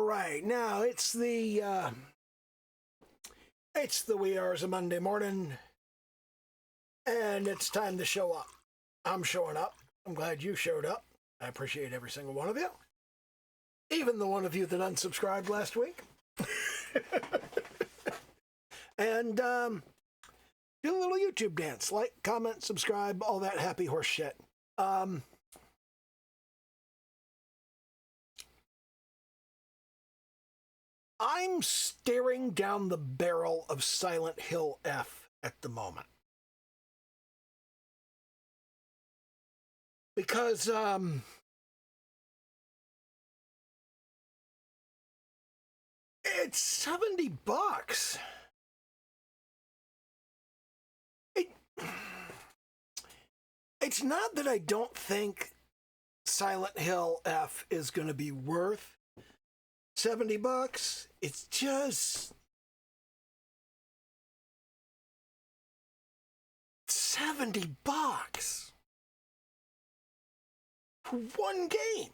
right, now it's the wee hours of Monday morning, and it's time to show up. I'm showing up. I'm glad you showed up. I appreciate every single one of you. Even the one of you that unsubscribed last week. And do a little YouTube dance. Like, comment, subscribe, all that happy horse shit. I'm staring down the barrel of Silent Hill F at the moment. Because, it's $70. It's not that I don't think Silent Hill F is going to be worth $70. It's just $70 for one game.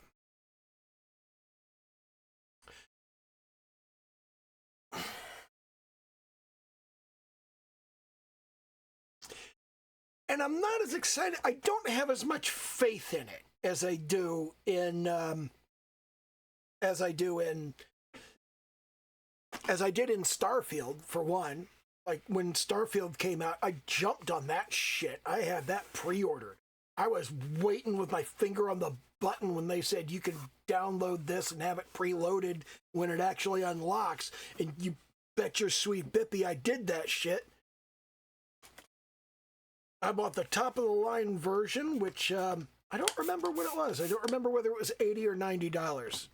And I'm not as excited. I don't have as much faith in it as I do in as I did in Starfield, for one. Like, when Starfield came out, I jumped on that shit. I had that pre-ordered. I was waiting with my finger on the button when they said you can download this and have it preloaded when it actually unlocks. And you bet your sweet bippy I did that shit. I bought the top-of-the-line version, which I don't remember what it was. I don't remember whether it was $80 or $90.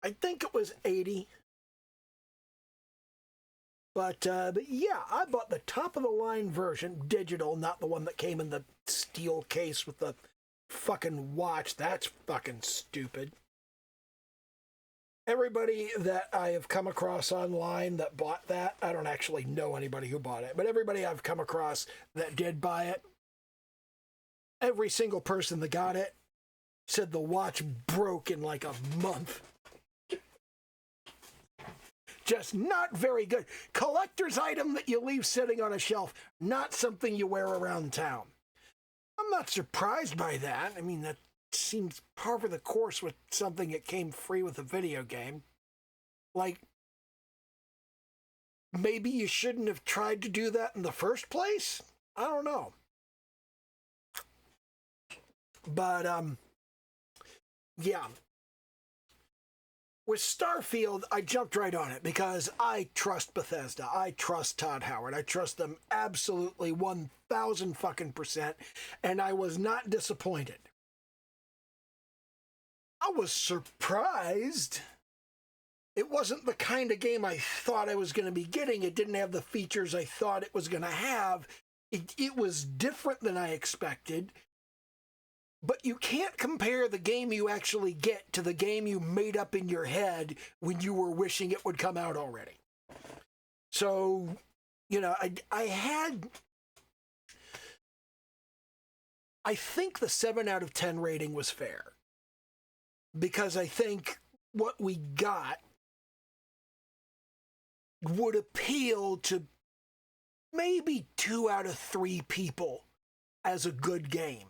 I think it was $80. But yeah, I bought the top-of-the-line version, digital, not the one that came in the steel case with the fucking watch. That's fucking stupid. Everybody that I have come across online that bought that, I don't actually know anybody who bought it, but everybody I've come across that did buy it, every single person that got it said the watch broke in like a month. Just not very good. Collector's item that you leave sitting on a shelf, not something you wear around town. I'm not surprised by that. I mean, that seems par for the course with something that came free with a video game. Like, maybe you shouldn't have tried to do that in the first place? I don't know. But, yeah. With Starfield, I jumped right on it because I trust Bethesda. I trust Todd Howard. I trust them absolutely 1,000 fucking %, and I was not disappointed. I was surprised. It wasn't the kind of game I thought I was going to be getting. It didn't have the features I thought it was going to have. It was different than I expected. But you can't compare the game you actually get to the game you made up in your head when you were wishing it would come out already. So, you know, I think the 7 out of 10 rating was fair. Because I think what we got would appeal to maybe 2 out of 3 people as a good game.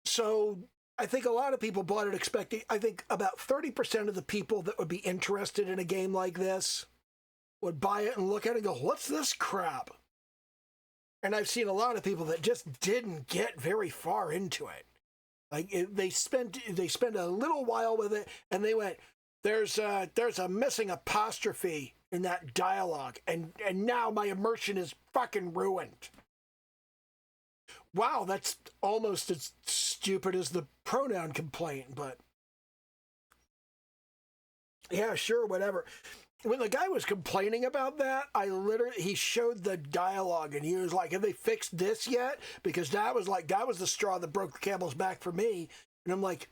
So I think a lot of people bought it expecting, I think about 30% of the people that would be interested in a game like this would buy it and look at it and go, what's this crap? And I've seen a lot of people that just didn't get very far into it. Like, they spent a little while with it, and they went, there's a missing apostrophe in that dialogue, and now my immersion is fucking ruined. Wow, that's almost as stupid as the pronoun complaint, but yeah, sure, whatever. When the guy was complaining about that, he showed the dialogue and he was like, have they fixed this yet? Because that was the straw that broke the camel's back for me. And I'm like,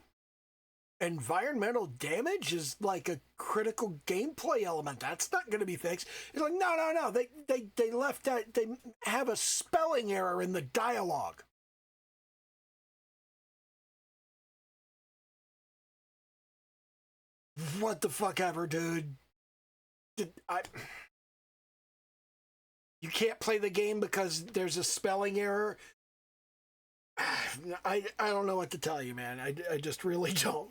environmental damage is like a critical gameplay element. That's not going to be fixed. He's like, no. They left that. They have a spelling error in the dialogue. What the fuck ever, dude. You can't play the game because there's a spelling error. I don't know what to tell you, man. I just really don't.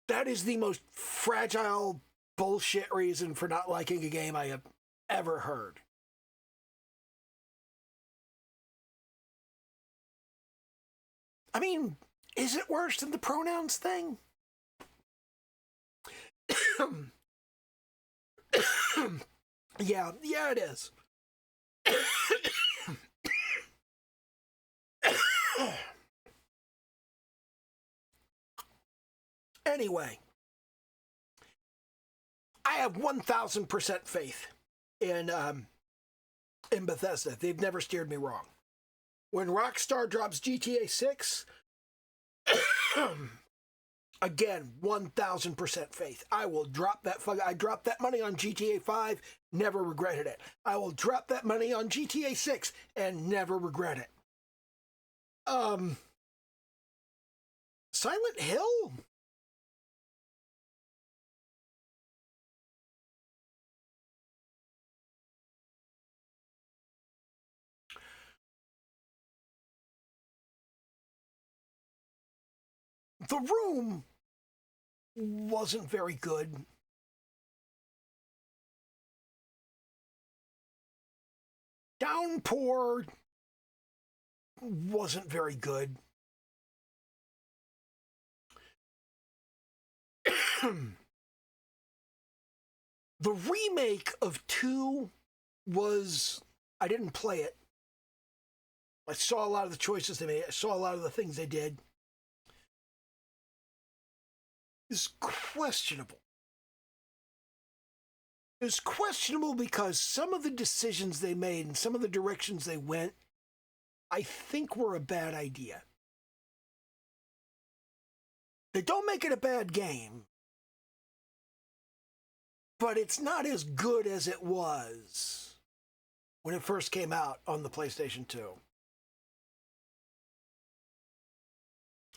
That is the most fragile bullshit reason for not liking a game I have ever heard. I mean, is it worse than the pronouns thing? Yeah, it is. Anyway, I have 1,000% faith in Bethesda. They've never steered me wrong. When Rockstar drops GTA 6, again, 1,000% faith. I will drop that I dropped that money on GTA 5, never regretted it. I will drop that money on GTA 6 and never regret it. Silent Hill? The Room wasn't very good. Downpour wasn't very good. The remake of 2 was... I didn't play it. I saw a lot of the choices they made. I saw a lot of the things they did. It's questionable. It's questionable because some of the decisions they made and some of the directions they went, I think were a bad idea. They don't make it a bad game, but it's not as good as it was when it first came out on the PlayStation 2.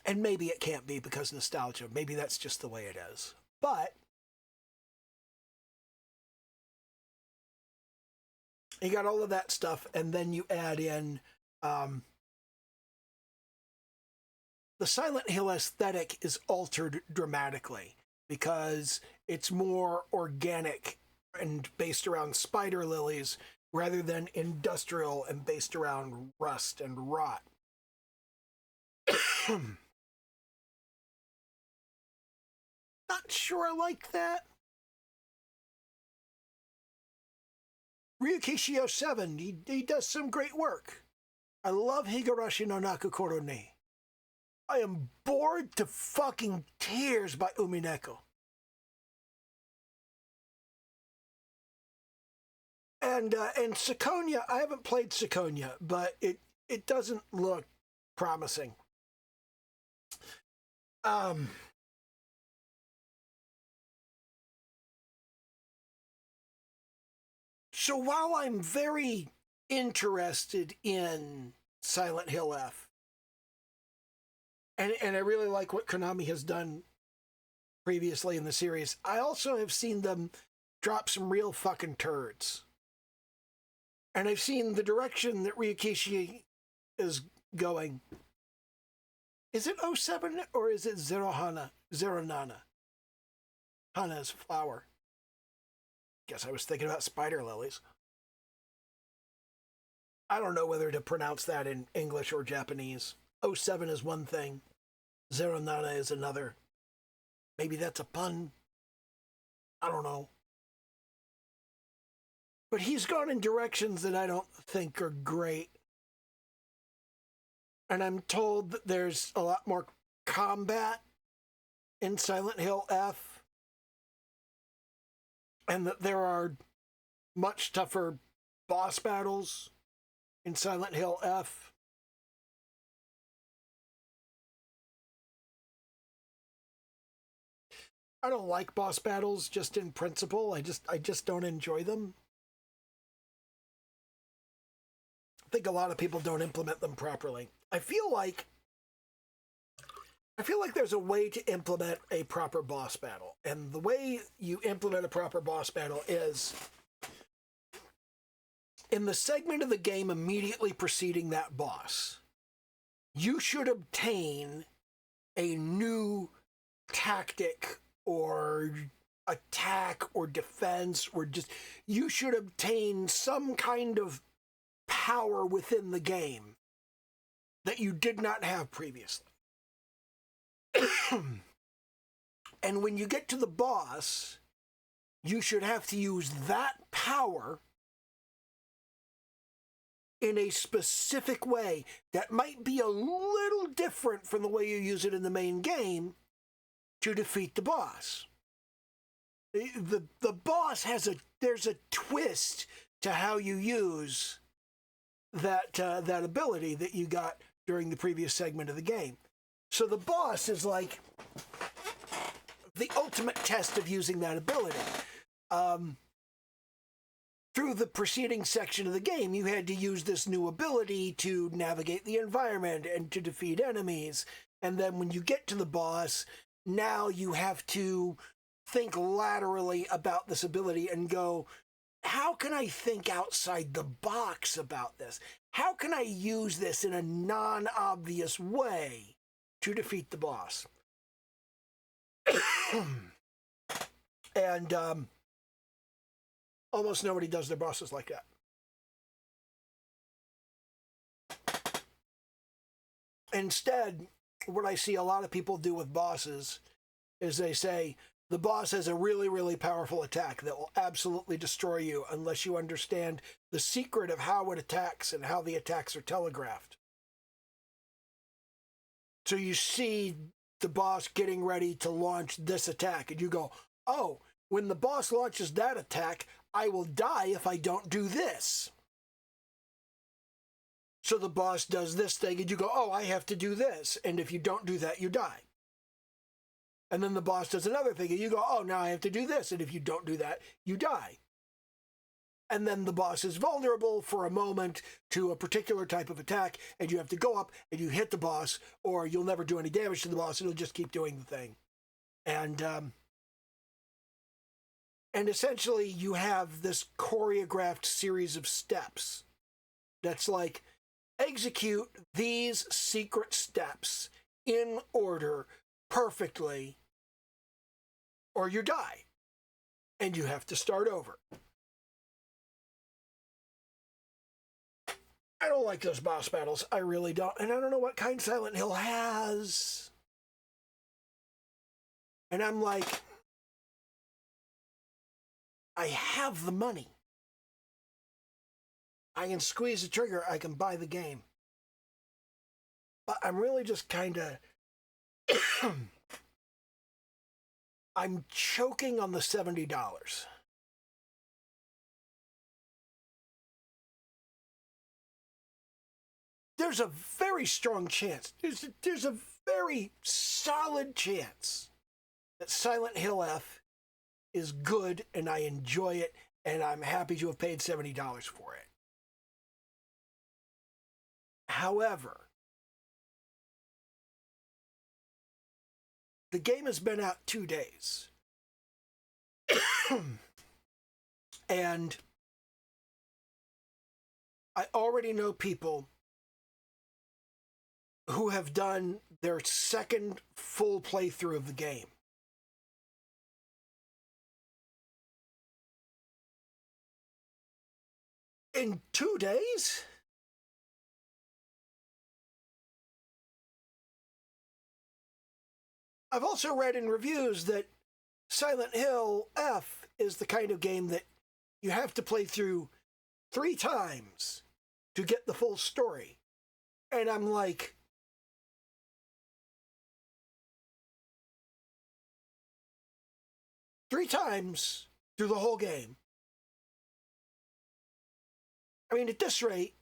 And maybe it can't be because nostalgia. Maybe that's just the way it is. But you got all of that stuff, and then you add in the Silent Hill aesthetic is altered dramatically because it's more organic and based around spider lilies rather than industrial and based around rust and rot. Not sure I like that. Ryukishi 07, he does some great work. I love Higurashi no Nakakoro ni. I am bored to fucking tears by Umineko. And Seconia, I haven't played Seconia, but it doesn't look promising. So while I'm very interested in Silent Hill F, and I really like what Konami has done previously in the series, I also have seen them drop some real fucking turds. And I've seen the direction that Ryukishi is going. Is it 07 or is it Zero Hana? Zero Nana? Hana is flower. Guess I was thinking about spider lilies. I don't know whether to pronounce that in English or Japanese. 07 is one thing. Zero Nana is another. Maybe that's a pun. I don't know. But he's gone in directions that I don't think are great. And I'm told that there's a lot more combat in Silent Hill F. And that there are much tougher boss battles in Silent Hill F. I don't like boss battles just in principle. I just don't enjoy them. I think a lot of people don't implement them properly. I feel like I feel like there's a way to implement a proper boss battle. And the way you implement a proper boss battle is in the segment of the game immediately preceding that boss, you should obtain a new tactic or attack or defense, or just you should obtain some kind of power within the game that you did not have previously. And when you get to the boss, you should have to use that power in a specific way that might be a little different from the way you use it in the main game to defeat the boss. The boss there's a twist to how you use that ability that you got during the previous segment of the game. So the boss is like the ultimate test of using that ability. Through the preceding section of the game, you had to use this new ability to navigate the environment and to defeat enemies. And then when you get to the boss, now you have to think laterally about this ability and go, how can I think outside the box about this? How can I use this in a non-obvious way to defeat the boss? And almost nobody does their bosses like that. Instead, what I see a lot of people do with bosses is they say, the boss has a really, really powerful attack that will absolutely destroy you unless you understand the secret of how it attacks and how the attacks are telegraphed. So you see the boss getting ready to launch this attack, and you go, oh, when the boss launches that attack, I will die if I don't do this. So the boss does this thing, and you go, oh, I have to do this. And if you don't do that, you die. And then the boss does another thing, and you go, oh, now I have to do this. And if you don't do that, you die. And then the boss is vulnerable for a moment to a particular type of attack, and you have to go up and you hit the boss, or you'll never do any damage to the boss, and it'll just keep doing the thing. And essentially, you have this choreographed series of steps that's like, execute these secret steps in order perfectly, or you die. And you have to start over. I don't like those boss battles. I really don't. And I don't know what kind Silent Hill has. And I'm like, I have the money. I can squeeze the trigger. I can buy the game. But I'm really just kind of... I'm choking on the $70. There's a very strong chance. There's a very solid chance that Silent Hill F is good and I enjoy it and I'm happy to have paid $70 for it. However, the game has been out 2 days. And I already know people who have done their second full playthrough of the game. In 2 days? I've also read in reviews that Silent Hill F is the kind of game that you have to play through 3 times to get the full story. And I'm like, three times through the whole game? I mean, at this rate,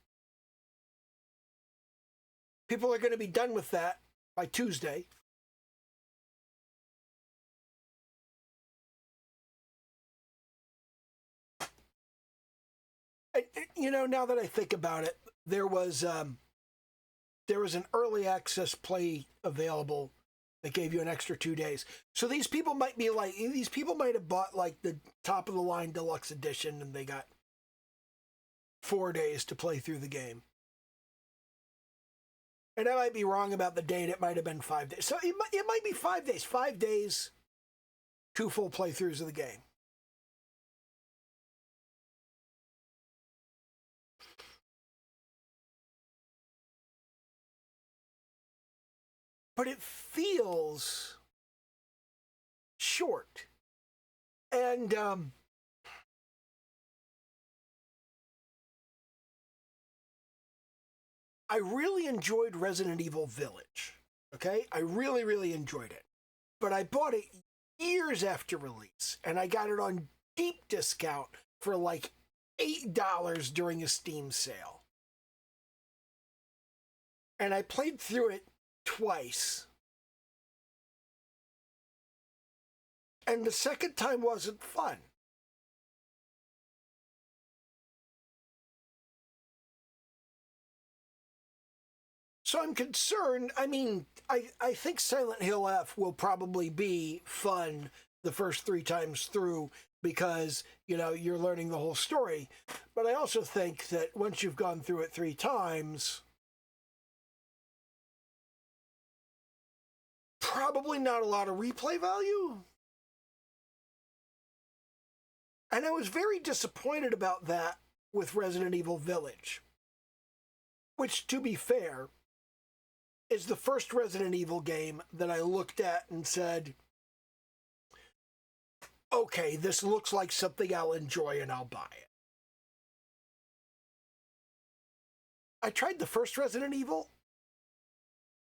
people are going to be done with that by Tuesday. And, you know, now that I think about it, there was an early access play available They gave you an extra 2 days. So these people might have bought like the top of the line deluxe edition and they got 4 days to play through the game. And I might be wrong about the date. It might have been 5 days. So it might be 5 days. 5 days, 2 full playthroughs of the game. But it feels short. And I really enjoyed Resident Evil Village. Okay? I really, really enjoyed it. But I bought it years after release, and I got it on deep discount for like $8 during a Steam sale. And I played through it twice. And the second time wasn't fun. So I'm concerned. I mean, I think Silent Hill F will probably be fun the first 3 times through because, you know, you're learning the whole story. But I also think that once you've gone through it 3 times, probably not a lot of replay value. And I was very disappointed about that with Resident Evil Village, which, to be fair, is the first Resident Evil game that I looked at and said, okay, this looks like something I'll enjoy and I'll buy it. I tried the first Resident Evil.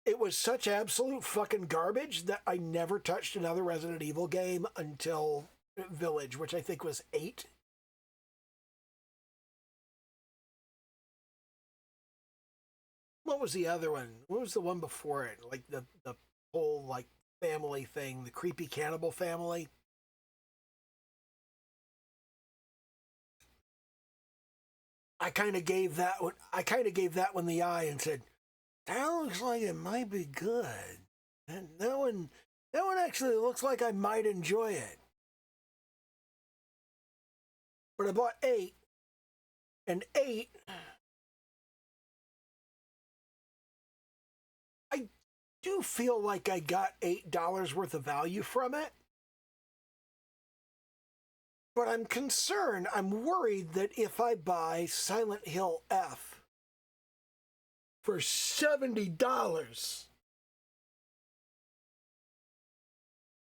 It was such absolute fucking garbage that I never touched another Resident Evil game until Village, which I think was 8. What was the other one? What was the one before it? Like the whole like family thing, the creepy cannibal family. I kind of gave that one the eye and said, that looks like it might be good. And that one actually looks like I might enjoy it. But I bought 8, and 8, I do feel like I got $8 worth of value from it. But I'm concerned, I'm worried that if I buy Silent Hill F for $70,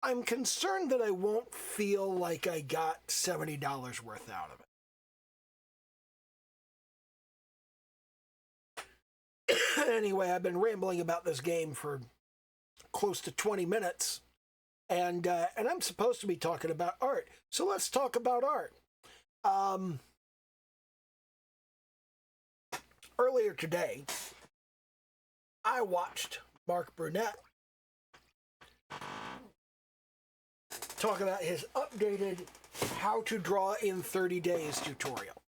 I'm concerned that I won't feel like I got $70 worth out of it. Anyway, I've been rambling about this game for close to 20 minutes, and I'm supposed to be talking about art. So let's talk about art. Earlier today, I watched Marc Brunet talk about his updated How to Draw in 30 Days tutorial.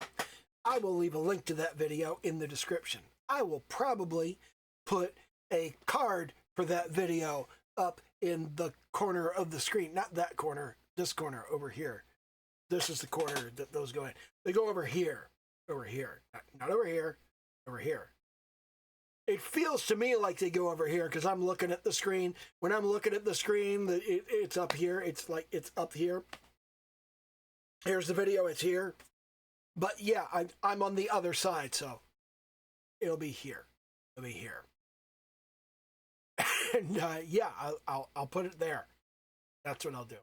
I will leave a link to that video in the description. I will probably put a card for that video up in the corner of the screen. Not that corner, this corner over here. This is the corner that those go in. They go over here. Over here. Not over here. Over here. It feels to me like they go over here because I'm looking at the screen. When I'm looking at the screen, it's up here. It's like it's up here. Here's the video. It's here. But yeah, I'm on the other side, so it'll be here. It'll be here. And yeah, I'll put it there. That's what I'll do.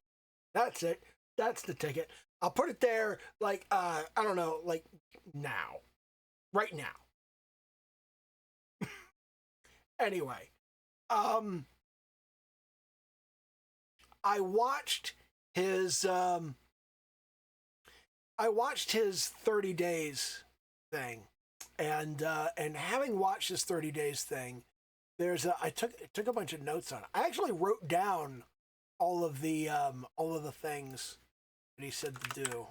That's it. That's the ticket. I'll put it there like I don't know, like now. Right now. Anyway, I watched his 30 days thing, and having watched his 30 days thing, I took a bunch of notes on it. I actually wrote down all of the things that he said to do.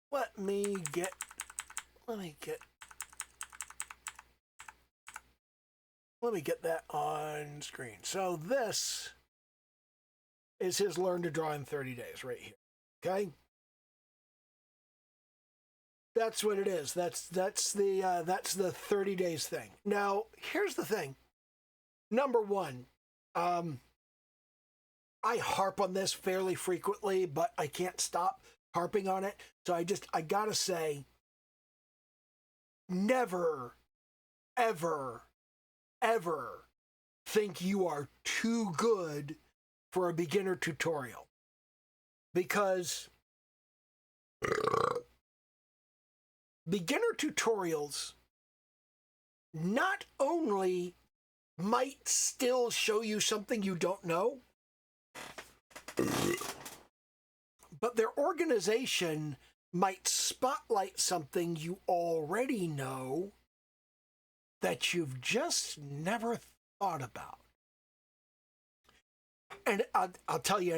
Let me get Let me get that on screen. So this is his Learn to Draw in 30 Days right here. Okay? That's what it is. That's the 30 days thing. Now, here's the thing. Number one, I harp on this fairly frequently, but I can't stop harping on it. So I gotta say, never, ever, ever think you are too good for a beginner tutorial. Because beginner tutorials not only might still show you something you don't know, but their organization might spotlight something you already know that you've just never thought about. And I'll tell you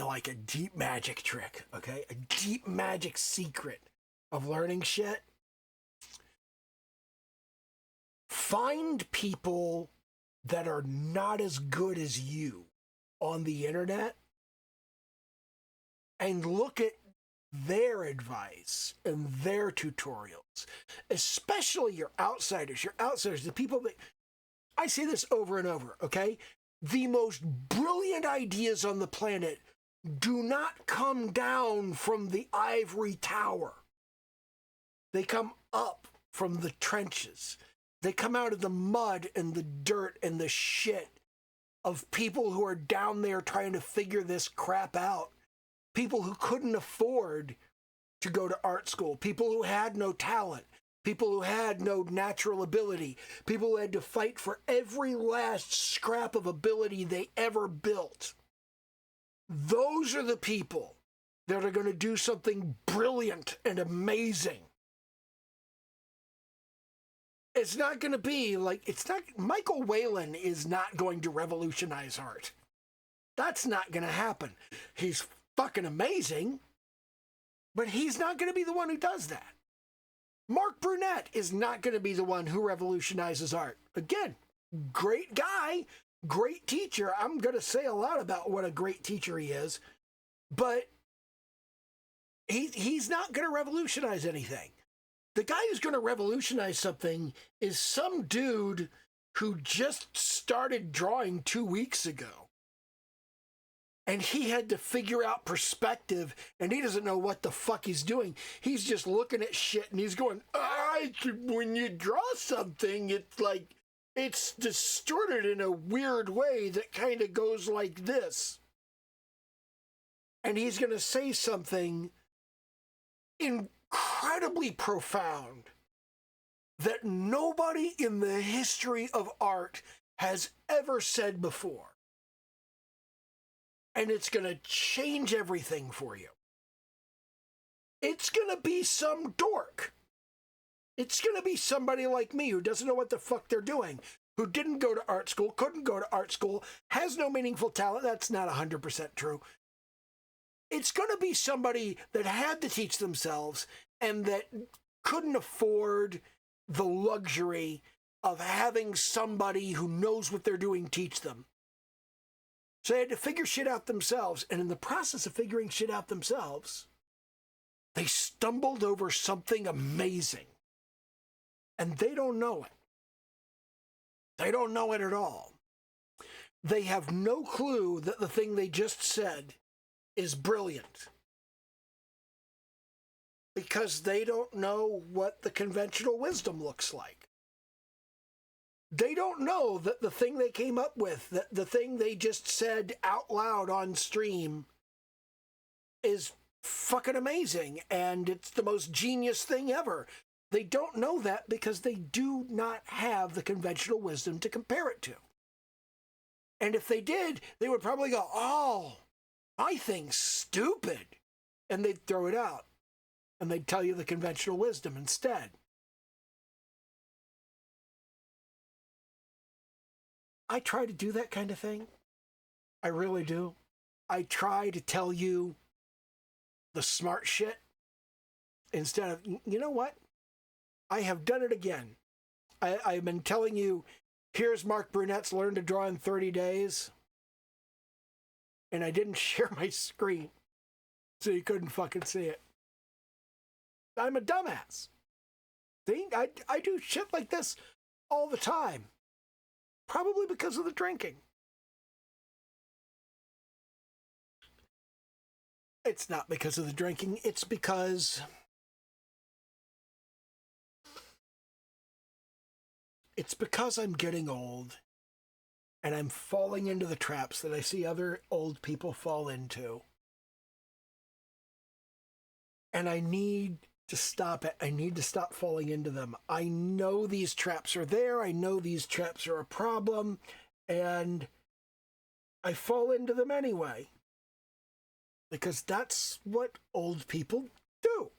like a deep magic trick, okay? A deep magic secret of learning shit. Find people that are not as good as you on the internet and look at their advice and their tutorials, especially your outsiders, the people that, I say this over and over, okay? The most brilliant ideas on the planet do not come down from the ivory tower. They come up from the trenches. They come out of the mud and the dirt and the shit of people who are down there trying to figure this crap out. People who couldn't afford to go to art school. People who had no talent. People who had no natural ability. People who had to fight for every last scrap of ability they ever built. Those are the people that are going to do something brilliant and amazing. It's not going to be like, Michael Whalen is not going to revolutionize art. That's not going to happen. He's fucking amazing, but he's not going to be the one who does that. Marc Brunet is not going to be the one who revolutionizes art. Again, great guy, great teacher. I'm going to say a lot about what a great teacher he is, but he's not going to revolutionize anything. The guy who's going to revolutionize something is some dude who just started drawing 2 weeks ago. And he had to figure out perspective, and he doesn't know what the fuck he's doing. He's just looking at shit, and he's going, when you draw something, it's like, it's distorted in a weird way that kind of goes like this. And he's going to say something incredibly profound that nobody in the history of art has ever said before. And it's going to change everything for you. It's going to be some dork. It's going to be somebody like me who doesn't know what the fuck they're doing, who didn't go to art school, couldn't go to art school, has no meaningful talent. That's not 100% true. It's going to be somebody that had to teach themselves and that couldn't afford the luxury of having somebody who knows what they're doing teach them. So they had to figure shit out themselves, and in the process of figuring shit out themselves, they stumbled over something amazing. And they don't know it. They don't know it at all. They have no clue that the thing they just said is brilliant. Because they don't know what the conventional wisdom looks like. They don't know that the thing they came up with, that the thing they just said out loud on stream is fucking amazing and it's the most genius thing ever. They don't know that because they do not have the conventional wisdom to compare it to. And if they did, they would probably go, oh, my thing's stupid. And they'd throw it out. And they'd tell you the conventional wisdom instead. I try to do that kind of thing. I really do. I try to tell you the smart shit instead of, you know what? I have done it again. I've been telling you, here's Marc Brunet's Learn to Draw in 30 Days. And I didn't share my screen, so you couldn't fucking see it. I'm a dumbass. See, I do shit like this all the time. Probably because of the drinking. It's not because of the drinking. It's because I'm getting old and I'm falling into the traps that I see other old people fall into. And I need to stop it. I need to stop falling into them. I know these traps are there. I know these traps are a problem. And I fall into them anyway. Because that's what old people do.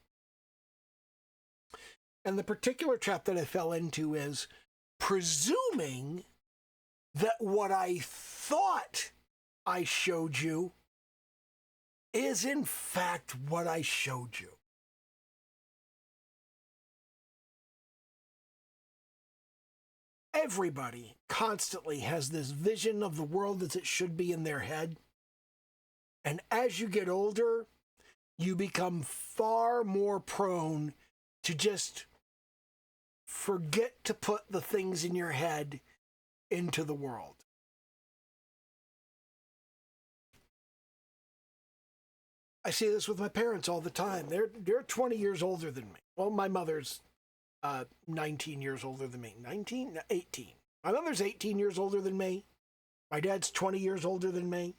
And the particular trap that I fell into is presuming that what I thought I showed you is in fact what I showed you. Everybody constantly has this vision of the world as it should be in their head. And as you get older, you become far more prone to just forget to put the things in your head into the world. I see this with my parents all the time. They're 20 years older than me. Well, my mother's 19 years older than me. 19? 18. My mother's 18 years older than me. My dad's 20 years older than me.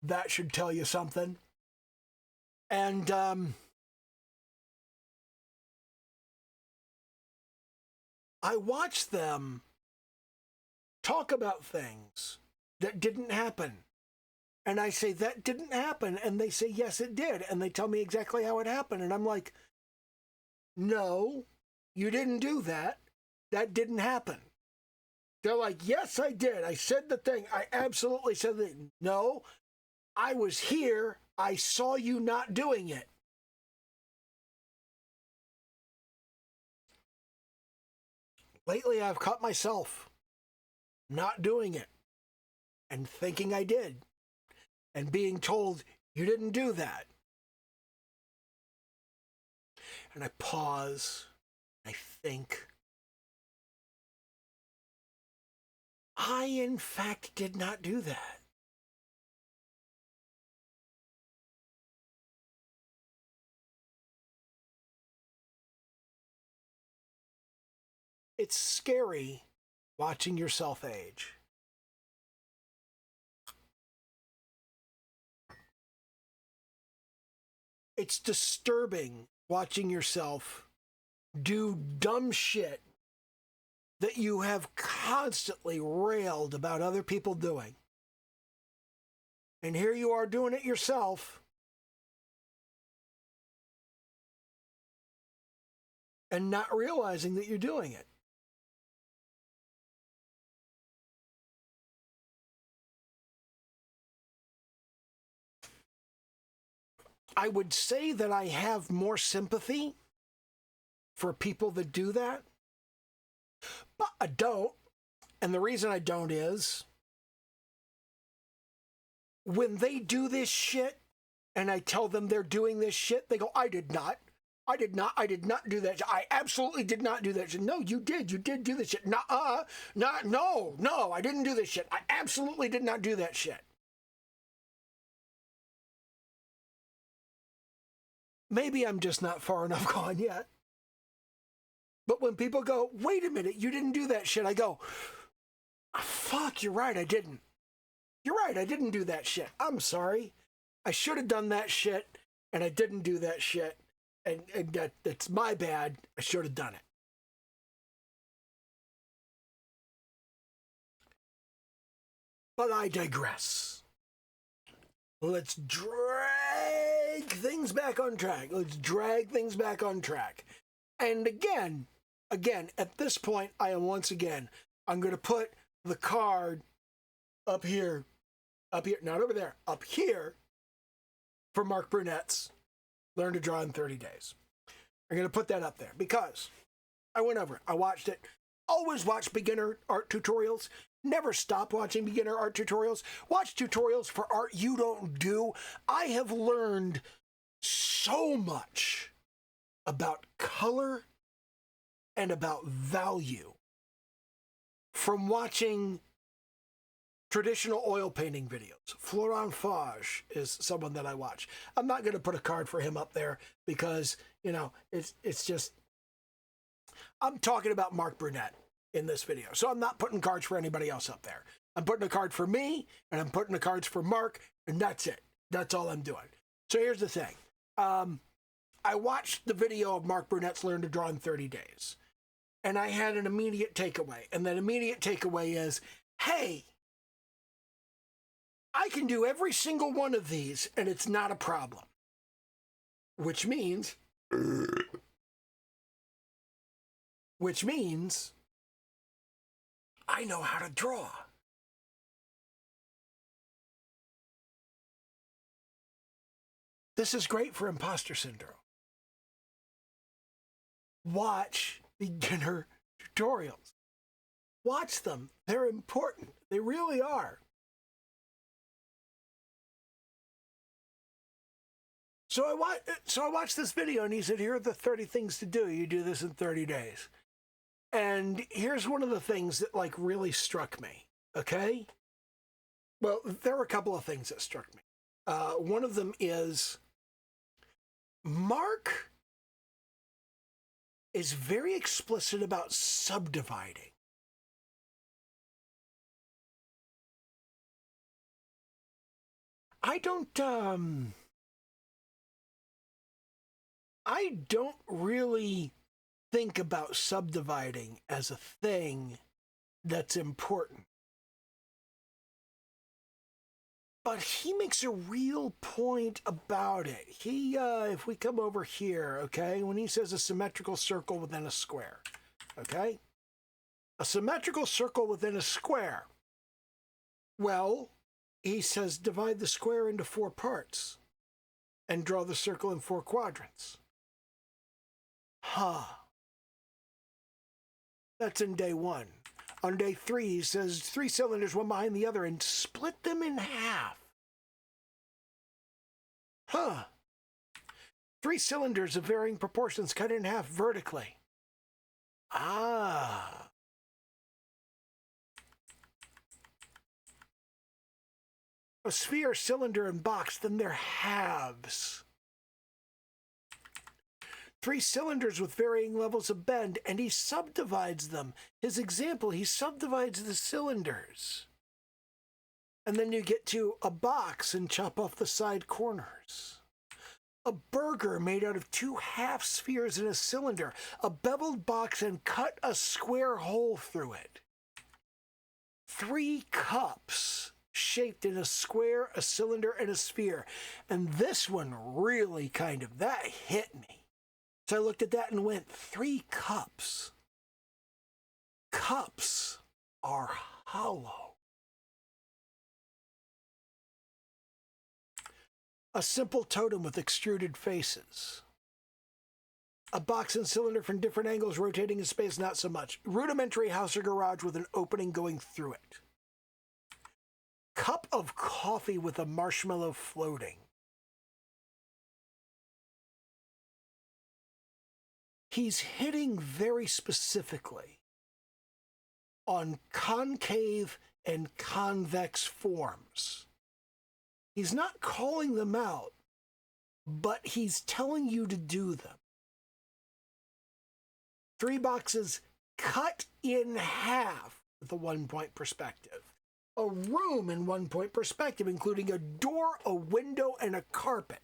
That should tell you something. And I watch them talk about things that didn't happen. And I say, that didn't happen. And they say, yes, it did. And they tell me exactly how it happened. And I'm like, no, you didn't do that. That didn't happen. They're like, yes, I did. I said the thing. I absolutely said that. No, I was here. I saw you not doing it. Lately, I've caught myself not doing it and thinking I did and being told, you didn't do that. And I pause. I think, I, in fact, did not do that. It's scary watching yourself age. It's disturbing watching yourself do dumb shit that you have constantly railed about other people doing. And here you are doing it yourself. And not realizing that you're doing it. I would say that I have more sympathy for people that do that, but I don't. And the reason I don't is when they do this shit and I tell them they're doing this shit, they go, I did not do that. I absolutely did not do that shit. No, you did do this shit. No, I didn't do this shit. I absolutely did not do that shit. Maybe I'm just not far enough gone yet. But when people go, wait a minute, you didn't do that shit, I go, fuck, you're right, I didn't. You're right, I didn't do that shit. I'm sorry. I should have done that shit, and I didn't do that shit. And that's my bad. I should have done it. But I digress. Let's drag things back on track. And again, at this point, I'm going to put the card up here, not over there, up here for Marc Brunet's Learn to Draw in 30 Days. I'm going to put that up there because I went over it. I watched it. Always watch beginner art tutorials. Never stop watching beginner art tutorials. Watch tutorials for art you don't do. I have learned so much about color and about value from watching traditional oil painting videos. Florent Fage is someone that I watch. I'm not going to put a card for him up there because, you know, it's just, I'm talking about Marc Brunet in this video. So I'm not putting cards for anybody else up there. I'm putting a card for me, and I'm putting the cards for Mark, and that's it. That's all I'm doing. So here's the thing. I watched the video of Marc Brunet's Learn to Draw in 30 Days, and I had an immediate takeaway. And that immediate takeaway is, hey, I can do every single one of these, and it's not a problem. Which means I know how to draw. This is great for imposter syndrome. Watch beginner tutorials. Watch them. They're important. They really are. So I watched this video, and he said, here are the 30 things to do. You do this in 30 days. And here's one of the things that like really struck me, okay? Well, there were a couple of things that struck me. One of them is Mark is very explicit about subdividing. I don't really think about subdividing as a thing that's important. But he makes a real point about it. He, if we come over here, okay, when he says a symmetrical circle within a square, okay? A symmetrical circle within a square. Well, he says divide the square into 4 parts and draw the circle in 4 quadrants. Huh. That's in day 1. On day 3, he says 3 cylinders, one behind the other, and split them in half. Huh. 3 cylinders of varying proportions cut in half vertically. Ah. A sphere, cylinder, and box, then they're halves. 3 cylinders with varying levels of bend, and he subdivides them. His example, he subdivides the cylinders. And then you get to a box and chop off the side corners. A burger made out of 2 half spheres in a cylinder. A beveled box and cut a square hole through it. 3 cups shaped in a square, a cylinder, and a sphere. And this one really that hit me. So I looked at that and went, 3 cups. Cups are hollow. A simple totem with extruded faces. A box and cylinder from different angles rotating in space, not so much. Rudimentary house or garage with an opening going through it. Cup of coffee with a marshmallow floating. He's hitting very specifically on concave and convex forms. He's not calling them out, but he's telling you to do them. 3 boxes cut in half with a 1-point perspective. A room in 1-point perspective, including a door, a window, and a carpet.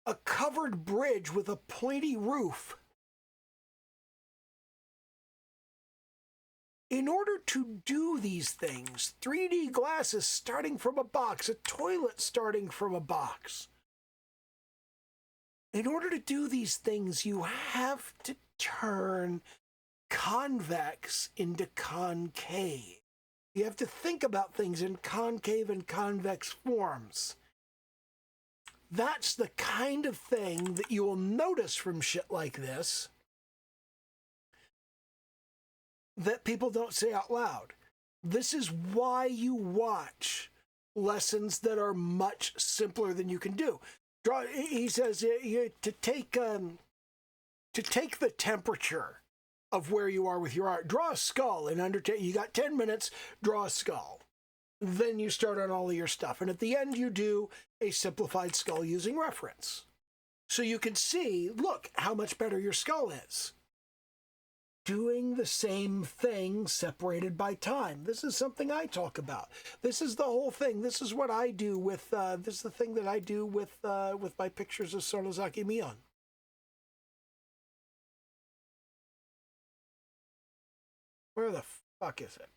A covered bridge with a pointy roof. In order to do these things, 3D glasses starting from a box, a toilet starting from a box. In order to do these things, you have to turn convex into concave. You have to think about things in concave and convex forms. That's the kind of thing that you will notice from shit like this that people don't say out loud. This is why you watch lessons that are much simpler than you can do. He says to take the temperature of where you are with your art. Draw a skull in under 10. You got 10 minutes, draw a skull. Then you start on all of your stuff. And at the end, you do a simplified skull using reference. So you can see, look, how much better your skull is. Doing the same thing separated by time. This is something I talk about. This is the whole thing. This is what I do with, this is the thing that I do with my pictures of Sonozaki Mion. Where the fuck is it?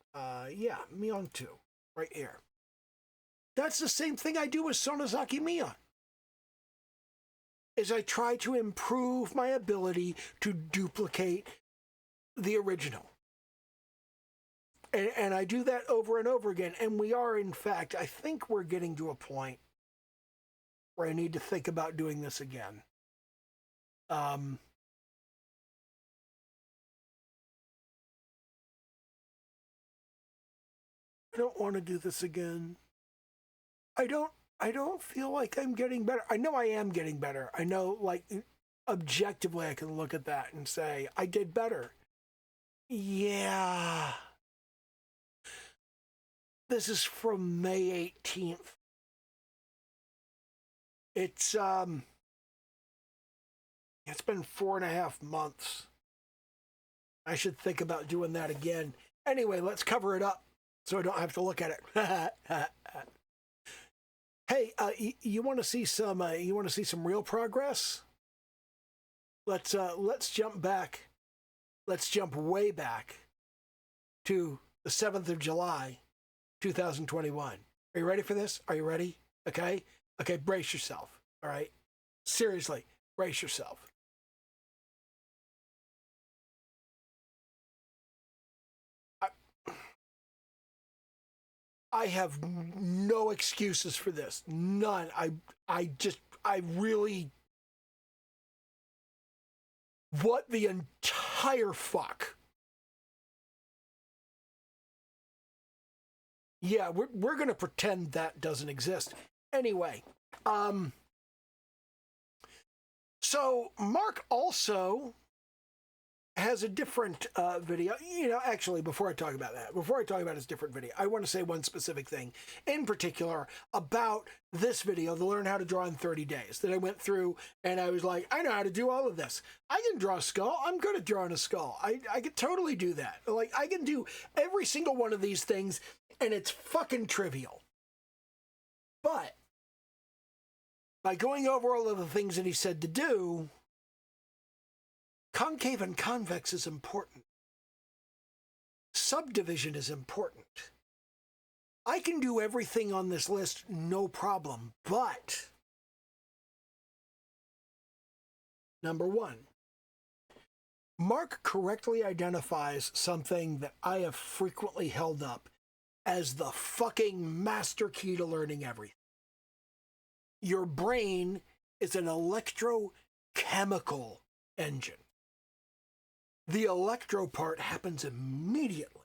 Yeah, Mion 2, right here. That's the same thing I do with Sonozaki Mion. Is I try to improve my ability to duplicate the original. And I do that over and over again. And we are, in fact, I think we're getting to a point where I need to think about doing this again. I don't want to do this again. I don't feel like I'm getting better. I know I am getting better. I know, like, objectively I can look at that and say, I did better. Yeah. This is from May 18th. It's been 4.5 months. I should think about doing that again. Anyway, let's cover it up so I don't have to look at it. Hey, you want to see some real progress? Let's jump back. Let's jump way back to the 7th of July, 2021. Are you ready for this? Are you ready? Okay? Okay, brace yourself. All right? Seriously, brace yourself. I have no excuses for this. None. I really... What the entire fuck? Yeah, we're going to pretend that doesn't exist. Anyway, so Marc also has a different video. You know, actually, before I talk about his different video, I want to say one specific thing in particular about this video, the Learn How to Draw in 30 Days, that I went through and I was like, I know how to do all of this. I can draw a skull. I'm good at drawing a skull. I can totally do that. Like, I can do every single one of these things, and it's fucking trivial. But by going over all of the things that he said to do, concave and convex is important. Subdivision is important. I can do everything on this list, no problem, but number one, Marc correctly identifies something that I have frequently held up as the fucking master key to learning everything. Your brain is an electrochemical engine. The electro part happens immediately.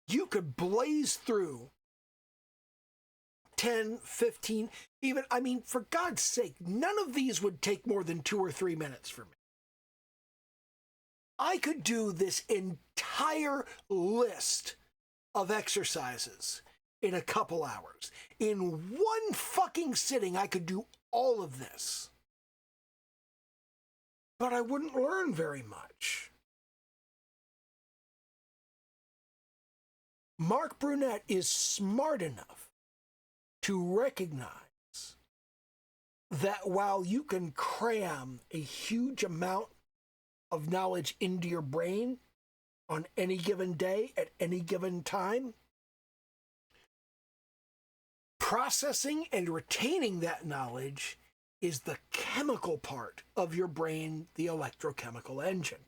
You could blaze through 10, 15, even, I mean, for God's sake, none of these would take more than 2 or 3 minutes for me. I could do this entire list of exercises in a couple hours. In one fucking sitting, I could do all of this. But I wouldn't learn very much. Marc Brunet is smart enough to recognize that while you can cram a huge amount of knowledge into your brain on any given day, at any given time, processing and retaining that knowledge is the chemical part of your brain, the electrochemical engine.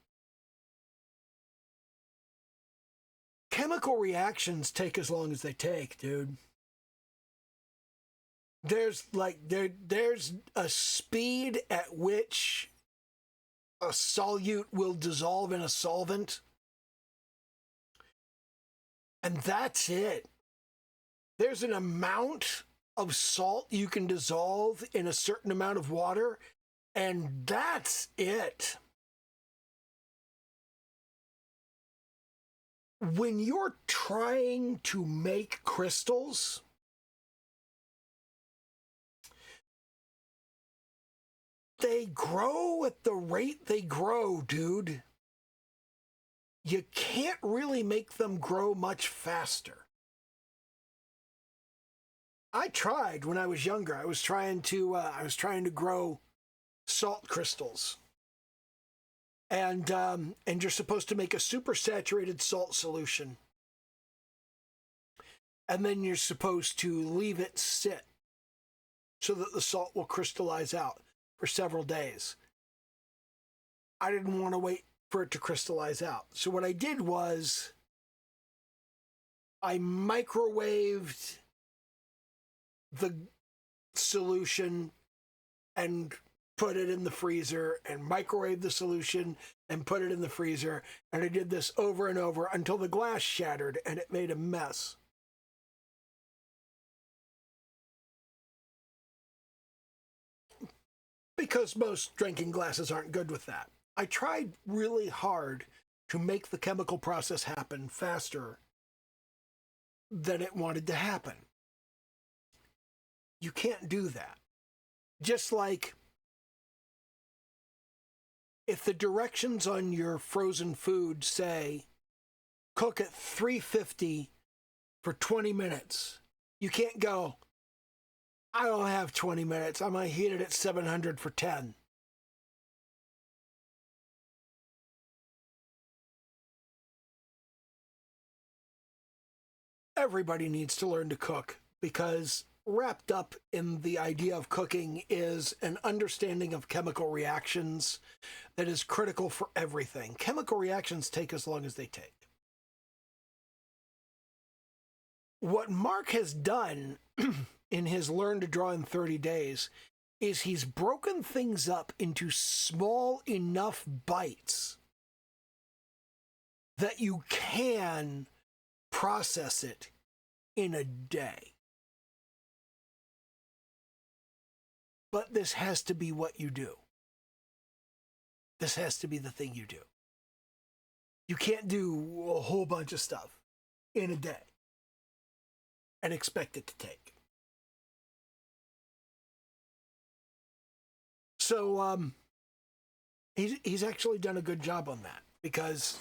Chemical reactions take as long as they take, dude. There's a speed at which a solute will dissolve in a solvent, and that's it. There's an amount of salt you can dissolve in a certain amount of water, and that's it. When you're trying to make crystals, they grow at the rate they grow, dude. You can't really make them grow much faster. I tried when I was younger. I was trying to grow salt crystals. And you're supposed to make a supersaturated salt solution. And then you're supposed to leave it sit so that the salt will crystallize out for several days. I didn't want to wait for it to crystallize out. So what I did was I microwaved the solution and put it in the freezer, and microwave the solution and put it in the freezer. And I did this over and over until the glass shattered and it made a mess. Because most drinking glasses aren't good with that. I tried really hard to make the chemical process happen faster than it wanted to happen. You can't do that. Just like if the directions on your frozen food say cook at 350 for 20 minutes, you can't go, I don't have 20 minutes. I'm going to heat it at 700 for 10. Everybody needs to learn to cook, because wrapped up in the idea of cooking is an understanding of chemical reactions that is critical for everything. Chemical reactions take as long as they take. What Marc has done in his Learn to Draw in 30 Days is he's broken things up into small enough bites that you can process it in a day. But this has to be what you do. This has to be the thing you do. You can't do a whole bunch of stuff in a day and expect it to take. So he's actually done a good job on that, because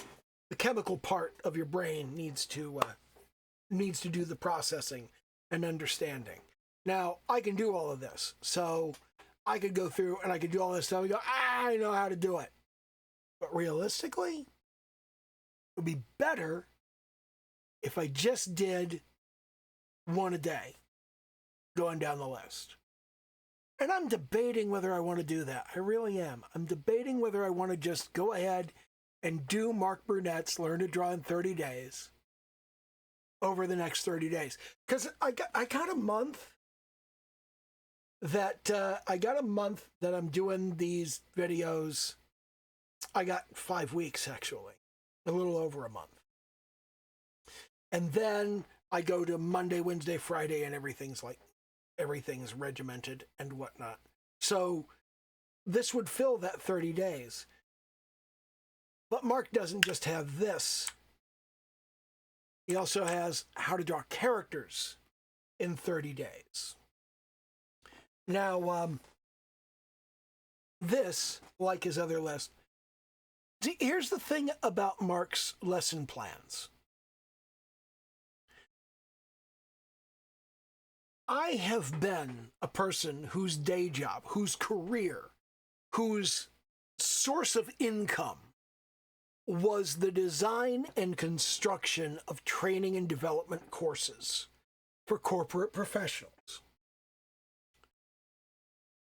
the chemical part of your brain needs to do the processing and understanding. Now, I can do all of this, so I could go through and I could do all this stuff and go, I know how to do it. But realistically, it would be better if I just did one a day, going down the list. And I'm debating whether I want to do that. I really am. I'm debating whether I want to just go ahead and do Marc Brunet's Learn to Draw in 30 Days over the next 30 days. Because I got a month that I'm doing these videos. I got 5 weeks, actually, a little over a month. And then I go to Monday, Wednesday, Friday, and everything's regimented and whatnot. So this would fill that 30 days. But Marc doesn't just have this. He also has how to draw characters in 30 days. Now, this, like his other list, see, here's the thing about Marc's lesson plans. I have been a person whose day job, whose career, whose source of income was the design and construction of training and development courses for corporate professionals.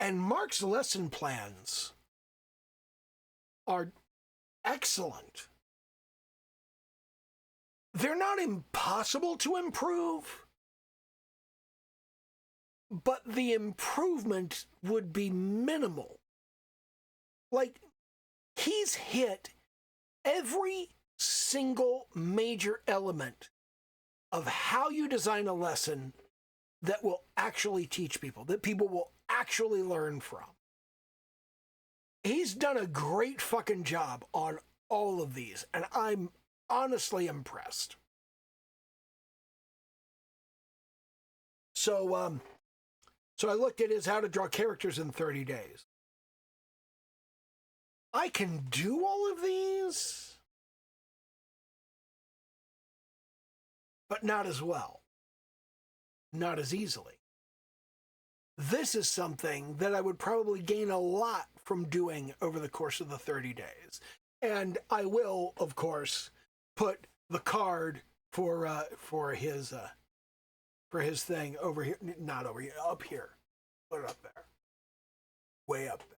And Marc's lesson plans are excellent. They're not impossible to improve, but the improvement would be minimal. Like, he's hit every single major element of how you design a lesson that will actually teach people, that people will actually learn from. He's done a great fucking job on all of these, and I'm honestly impressed. So I looked at his How to Draw Characters in 30 Days. I can do all of these, but not as well, not as easily. This is something that I would probably gain a lot from doing over the course of the 30 days. And I will, of course, put the card for his thing over here, not over here, up here. Put it up there, way up there.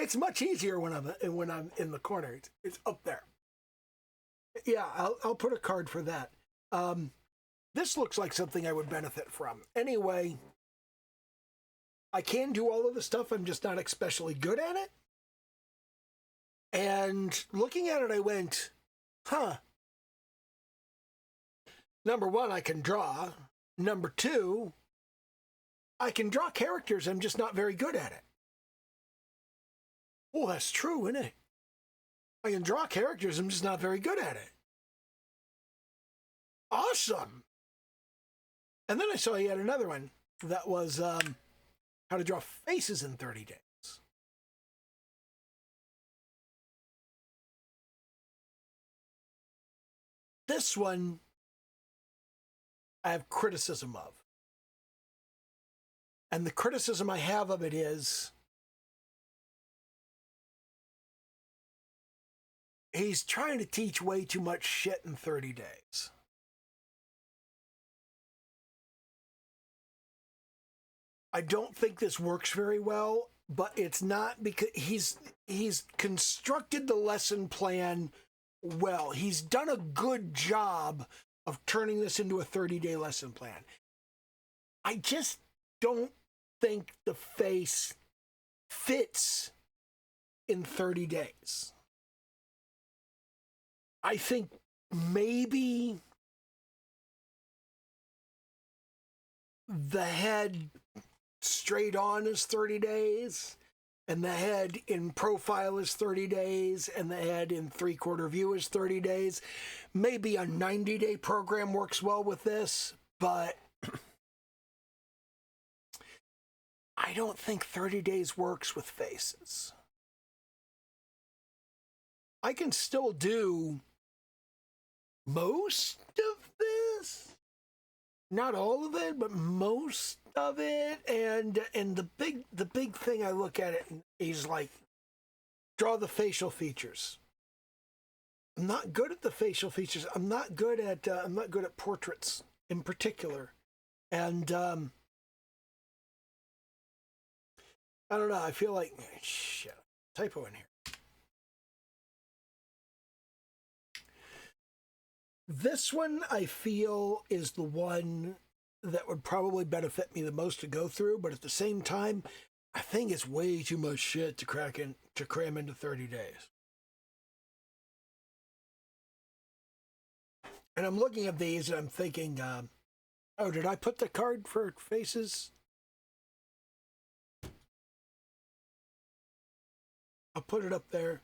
It's much easier when I'm in the corner. It's up there. Yeah, I'll put a card for that. This looks like something I would benefit from. Anyway, I can do all of the stuff. I'm just not especially good at it. And looking at it, I went, Number one, I can draw. Number two, I can draw characters. I'm just not very good at it. Oh, that's true, isn't it? I can draw characters. I'm just not very good at it. Awesome. And then I saw he had another one that was how to draw faces in 30 days. This one I have criticism of. And the criticism I have of it is he's trying to teach way too much shit in 30 days. I don't think this works very well, but it's not because he's constructed the lesson plan well. He's done a good job of turning this into a 30-day lesson plan. I just don't think the face fits in 30 days. I think maybe the head straight on is 30 days, and the head in profile is 30 days, and the head in three-quarter view is 30 days. Maybe a 90-day program works well with this, but I don't think 30 days works with faces. I can still do most of this. Not all of it, but most of it. And the big thing I look at it is like, draw the facial features. I'm not good at the facial features. I'm not good at portraits in particular. And I don't know. I feel like shit. Typo in here. This one, I feel, is the one that would probably benefit me the most to go through, but at the same time, I think it's way too much shit to cram into 30 days. And I'm looking at these and I'm thinking, oh, did I put the card for faces? I'll put it up there.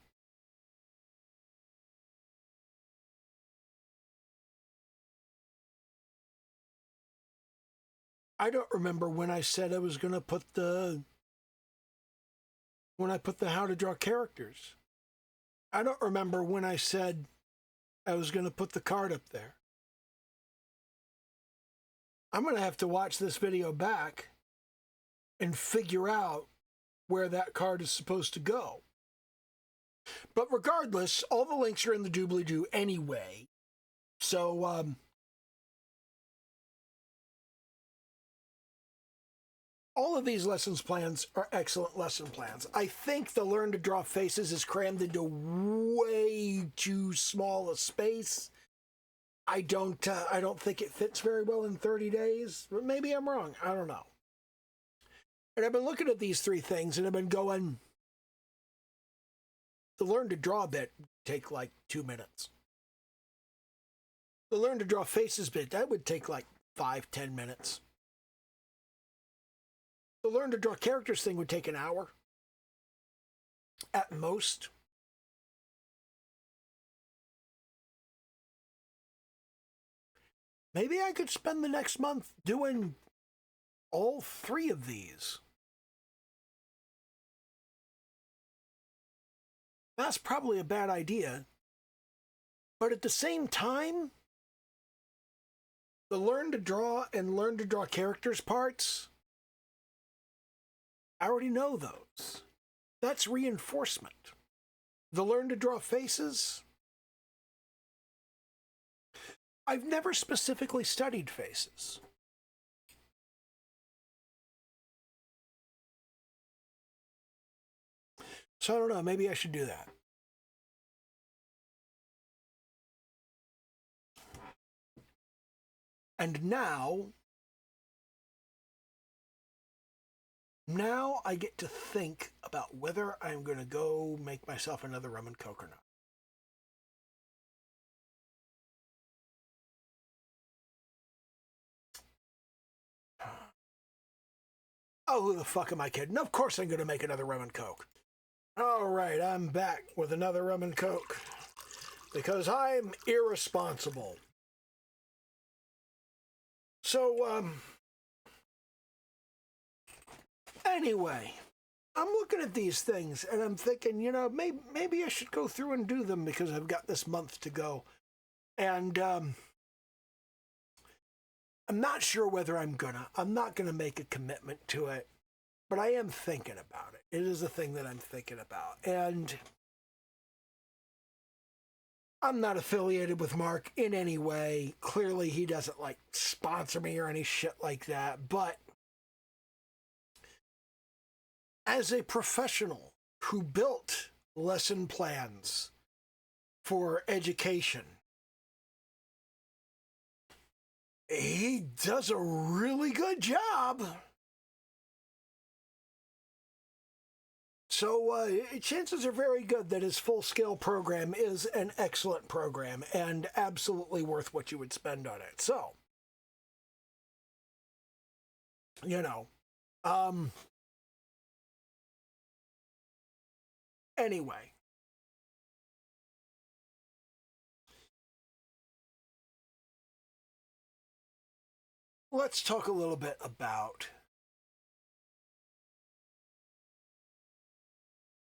I don't remember when I said I was going to put when I put the how to draw characters. I don't remember when I said I was going to put the card up there. I'm going to have to watch this video back and figure out where that card is supposed to go. But regardless, all the links are in the doobly-doo anyway. So, all of these lessons plans are excellent lesson plans. I think the Learn to Draw Faces is crammed into way too small a space. I don't think it fits very well in 30 days, but maybe I'm wrong. I don't know. And I've been looking at these three things and I've been going, the learn to draw bit would take like 2 minutes. The learn to draw faces bit, that would take like 5-10 minutes. The learn to draw characters thing would take an hour at most. Maybe I could spend the next month doing all three of these. That's probably a bad idea. But at the same time, the learn to draw and learn to draw characters parts, I already know those. That's reinforcement. The learn to draw faces, I've never specifically studied faces. So I don't know, maybe I should do that. And now I get to think about whether I'm going to go make myself another rum and coke or not. Oh, who the fuck am I kidding? Of course I'm going to make another rum and coke. All right, I'm back with another rum and coke because I'm irresponsible. So, anyway, I'm looking at these things and I'm thinking, you know, maybe I should go through and do them because I've got this month to go. And I'm not sure whether I'm not gonna make a commitment to it, but I am thinking about it. It is a thing that I'm thinking about. And I'm not affiliated with Mark in any way. Clearly, he doesn't like sponsor me or any shit like that. But as a professional who built lesson plans for education, he does a really good job. So chances are very good that his full-scale program is an excellent program and absolutely worth what you would spend on it. So, you know, anyway. Let's talk a little bit about,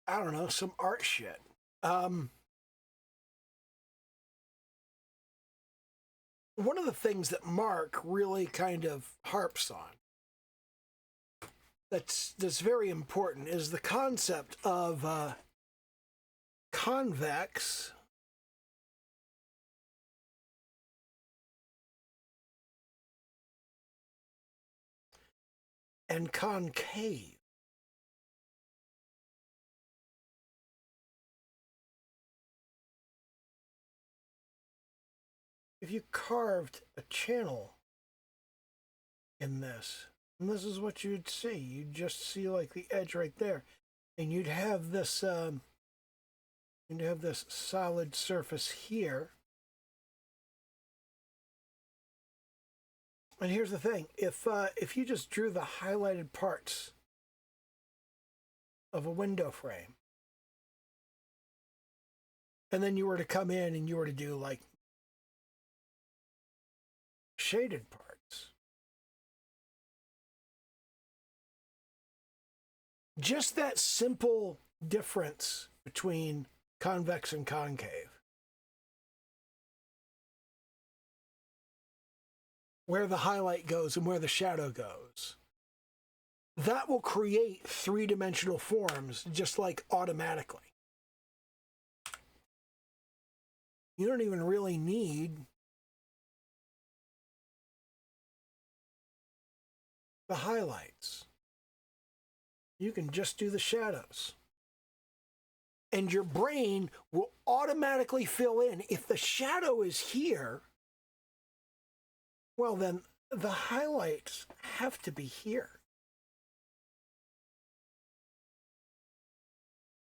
I don't know, some art shit. One of the things that Mark really kind of harps on that's very important is the concept of convex and concave. If you carved a channel in this, and this is what you'd see. You'd just see like the edge right there, and you'd have this solid surface here. And here's the thing: if you just drew the highlighted parts of a window frame, and then you were to come in and you were to do like shaded parts, just that simple difference between convex and concave, where the highlight goes and where the shadow goes, that will create three-dimensional forms just like automatically. You don't even really need the highlights. You can just do the shadows. And your brain will automatically fill in. If the shadow is here, well then the highlights have to be here.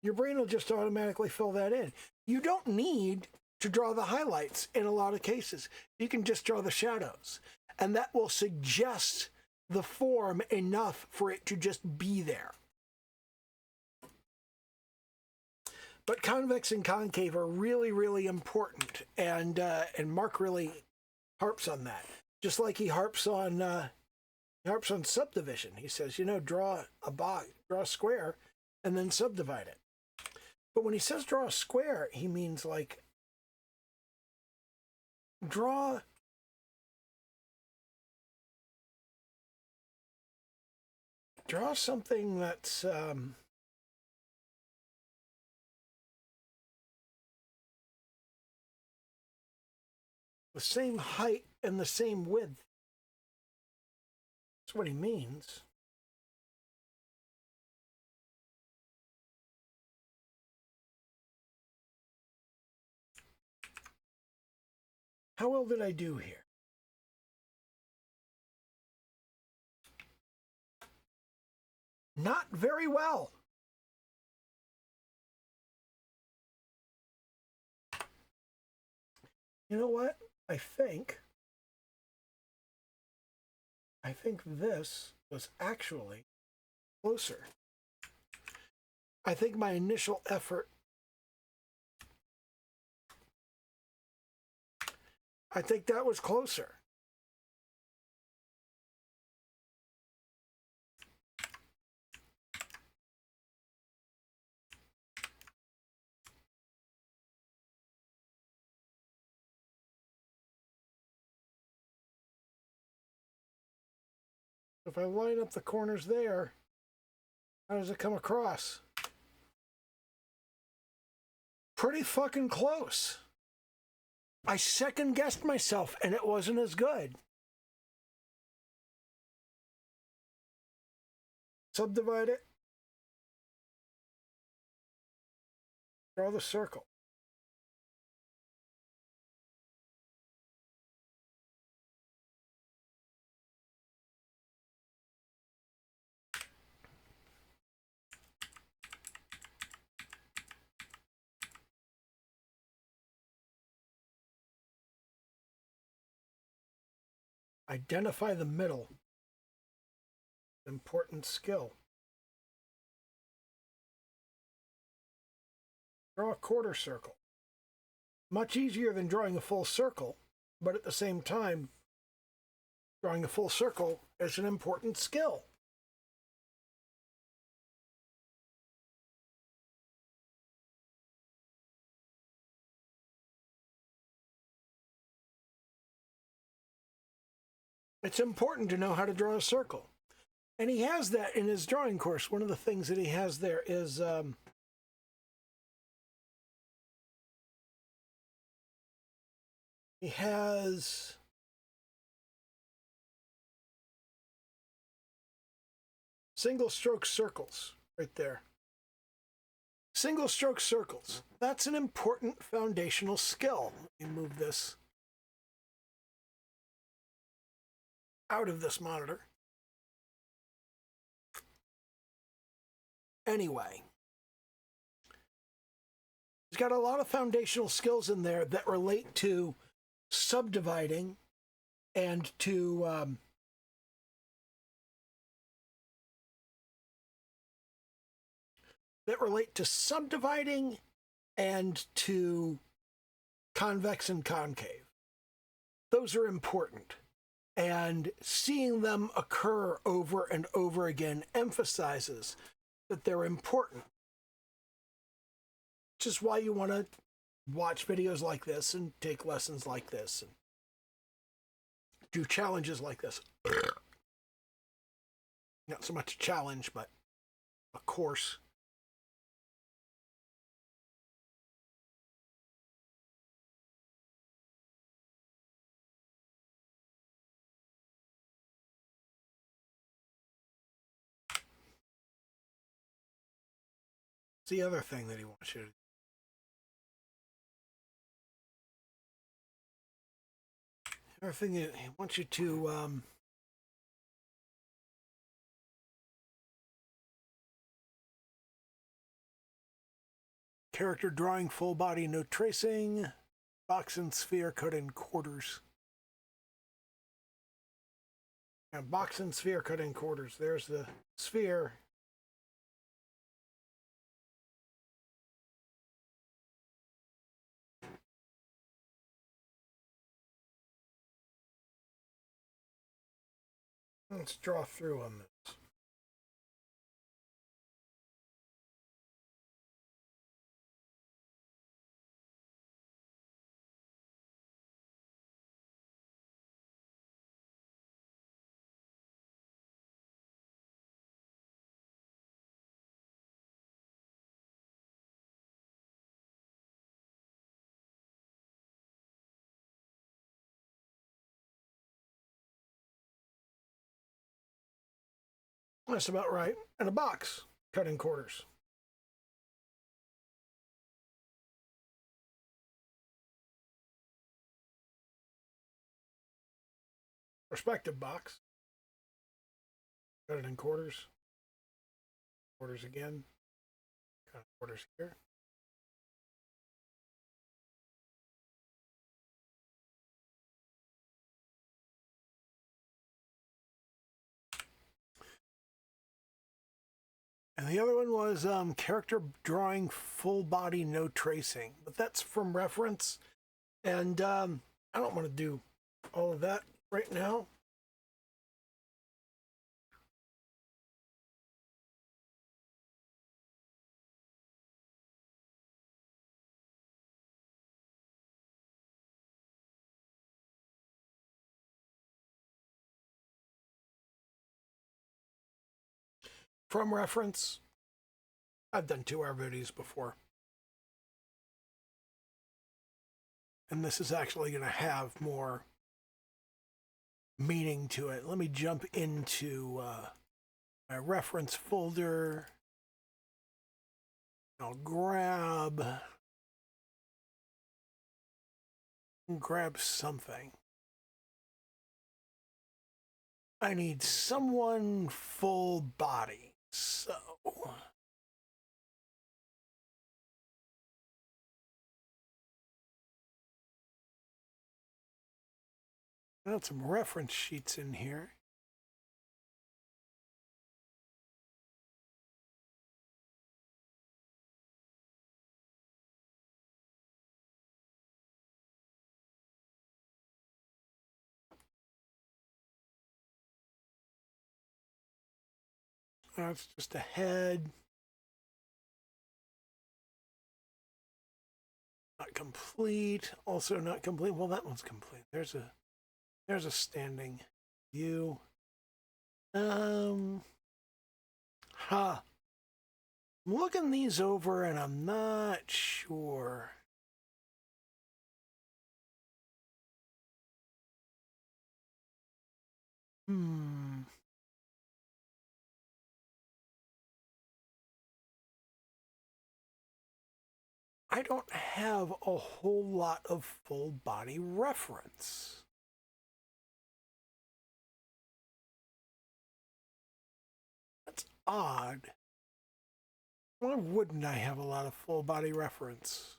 Your brain will just automatically fill that in. You don't need to draw the highlights in a lot of cases. You can just draw the shadows, and that will suggest the form enough for it to just be there. But convex and concave are really, really important, and Marc really harps on that. Just like he harps on subdivision. He says, you know, draw a square, and then subdivide it. But when he says draw a square, he means like draw something that's the same height and the same width. That's what he means. How well did I do here? Not very well. You know what? I think this was actually closer. I think my initial effort, I think that was closer. If I line up the corners there, how does it come across? Pretty fucking close. I second guessed myself and it wasn't as good. Subdivide it. Draw the circle. Identify the middle. Important skill. Draw a quarter circle. Much easier than drawing a full circle, but at the same time, drawing a full circle is an important skill. It's important to know how to draw a circle. And he has that in his drawing course. One of the things that he has there is he has single stroke circles right there. Single stroke circles. That's an important foundational skill. Let me move this out of this monitor. Anyway, he's got a lot of foundational skills in there that relate to subdividing and to convex and concave. Those are important. And seeing them occur over and over again emphasizes that they're important. Which is why you want to watch videos like this and take lessons like this and do challenges like this. Not so much a challenge, but a course. It's the other thing that he wants you to do. The other thing that he wants you to character drawing, full body, no tracing, box and sphere cut in quarters. And box and sphere cut in quarters. There's the sphere. Let's draw through on this. That's about right. And a box cut in quarters. Perspective box. Cut it in quarters. Quarters again. Cut quarters here. And the other one was character drawing, full body, no tracing. But that's from reference. And I don't want to do all of that right now. From reference, I've done 2-hour videos before. And this is actually going to have more meaning to it. Let me jump into my reference folder. I'll grab something. I need someone full body. So got some reference sheets in here. That's just a head. Not complete. Also not complete. Well, that one's complete. There's a standing view. I'm looking these over and I'm not sure. I don't have a whole lot of full body reference. That's odd. Why wouldn't I have a lot of full body reference?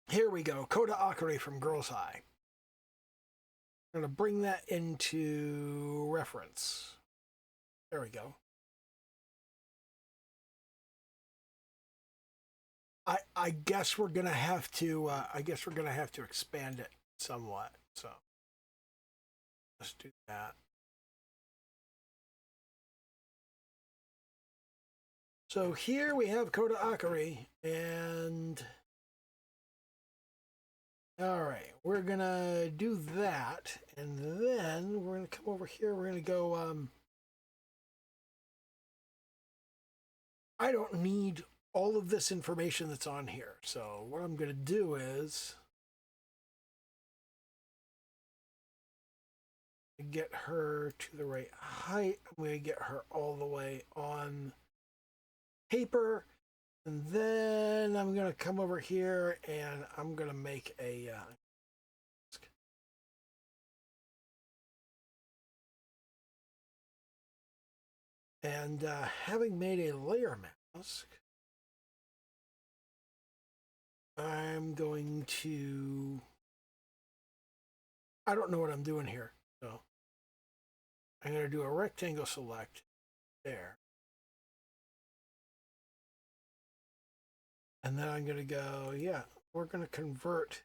Here we go. Kota Akari from Girls High. I'm going to bring that into reference. There we go. I guess we're gonna have to. Expand it somewhat. So let's do that. So here we have Kota Akari, and all right, we're gonna do that, and then we're gonna come over here. We're gonna go. I don't need all of this information that's on here. So what I'm going to do is get her to the right height. I'm going to get her all the way on paper. And then I'm going to come over here and I'm going to make a And having made a layer mask, I'm going to, I don't know what I'm doing here. So I'm going to do a rectangle select there. And then I'm going to go, yeah, we're going to convert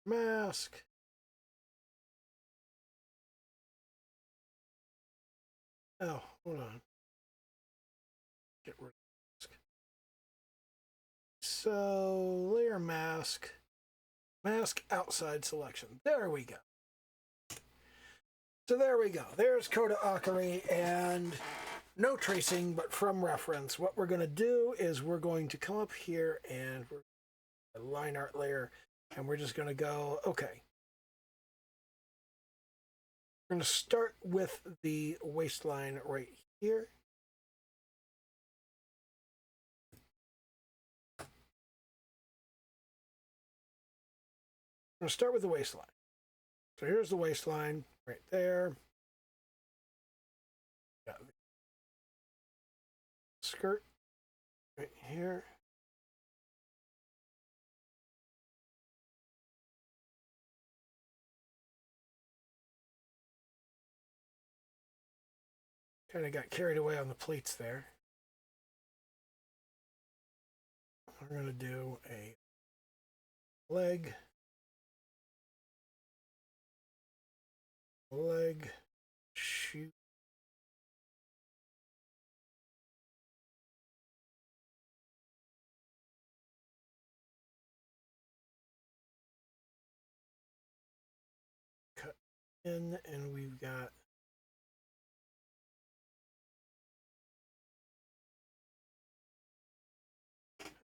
mask. Oh, hold on. Get rid of mask. So layer mask, mask outside selection. There we go. So there we go. There's Coda Akari, and no tracing, but from reference. What we're going to do is we're going to come up here and we're line art layer, and we're just going to go, okay. We're going to start with the waistline right here. I'm going to start with the waistline. So here's the waistline right there. Got the skirt right here. Kind of got carried away on the pleats there. We're going to do a leg, shoe. Cut in, and we've got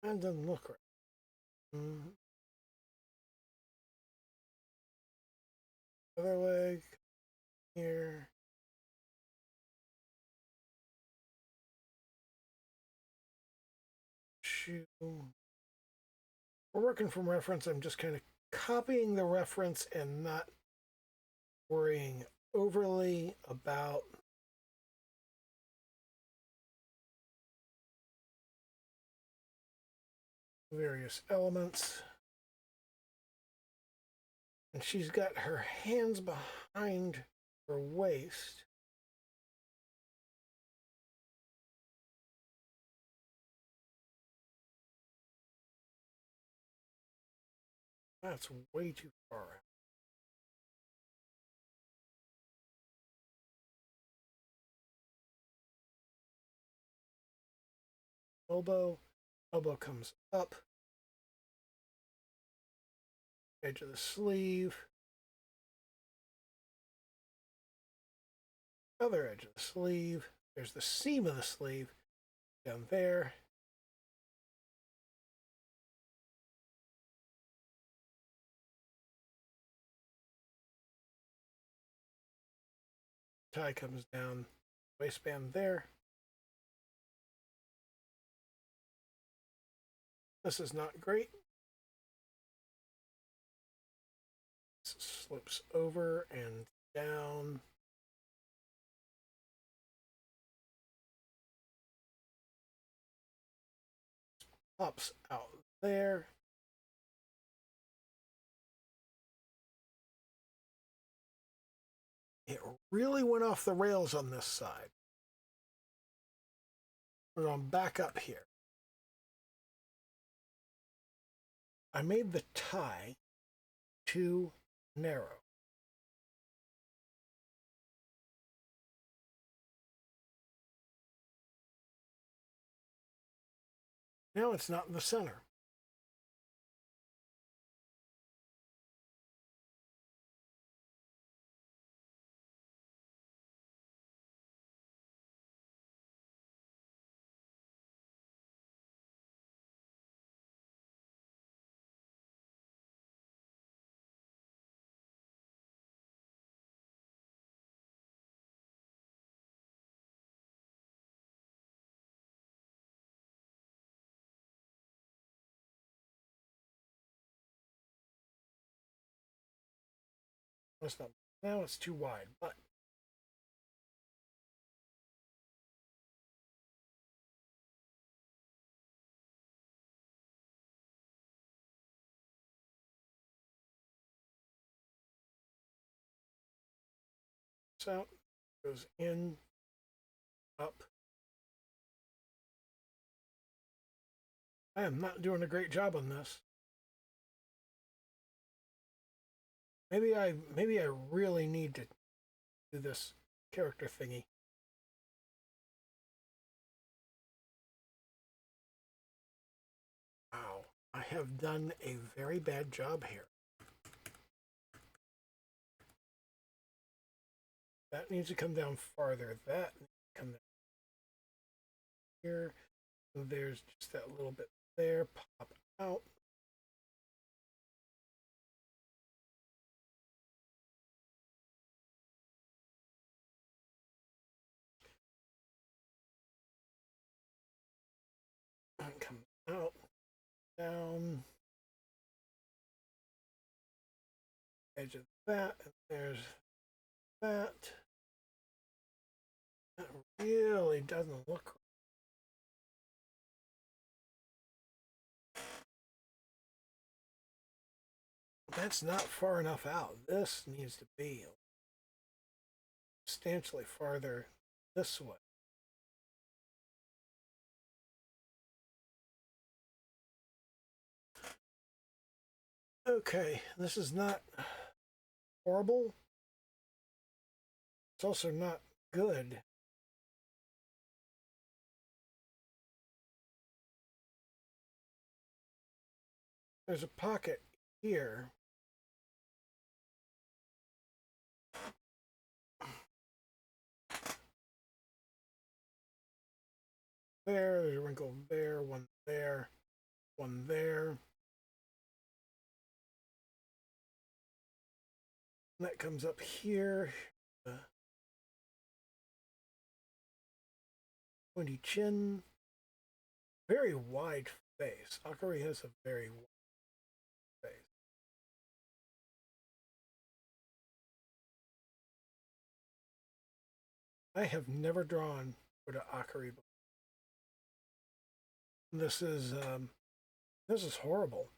that doesn't look right. Other leg here. Shoe. We're working from reference. I'm just kind of copying the reference and not worrying overly about various elements. And she's got her hands behind her waist. That's way too far. Elbow comes up. Edge of the sleeve. Other edge of the sleeve. There's the seam of the sleeve down there. Tie comes down, waistband there. This is not great. This slips over and down. Pops out there. It really went off the rails on this side. We're going back up here. I made the tie too narrow. Now it's not in the center. Now it's too wide, but out, goes in, up. I am not doing a great job on this. Maybe I really need to do this character thingy. Wow, I have done a very bad job here. That needs to come down farther. That needs to come down here. So there's just that little bit there. Pop out. And come out. Down. Edge of that. And there's that. That really doesn't look right. That's not far enough out. This needs to be substantially farther this way. Okay, this is not horrible. It's also not good. There's a pocket here. There's a wrinkle there, one there, one there. And that comes up here. Pointy chin. Very wide face. Akari has a very wide face. I have never drawn with an Akari before. This is horrible.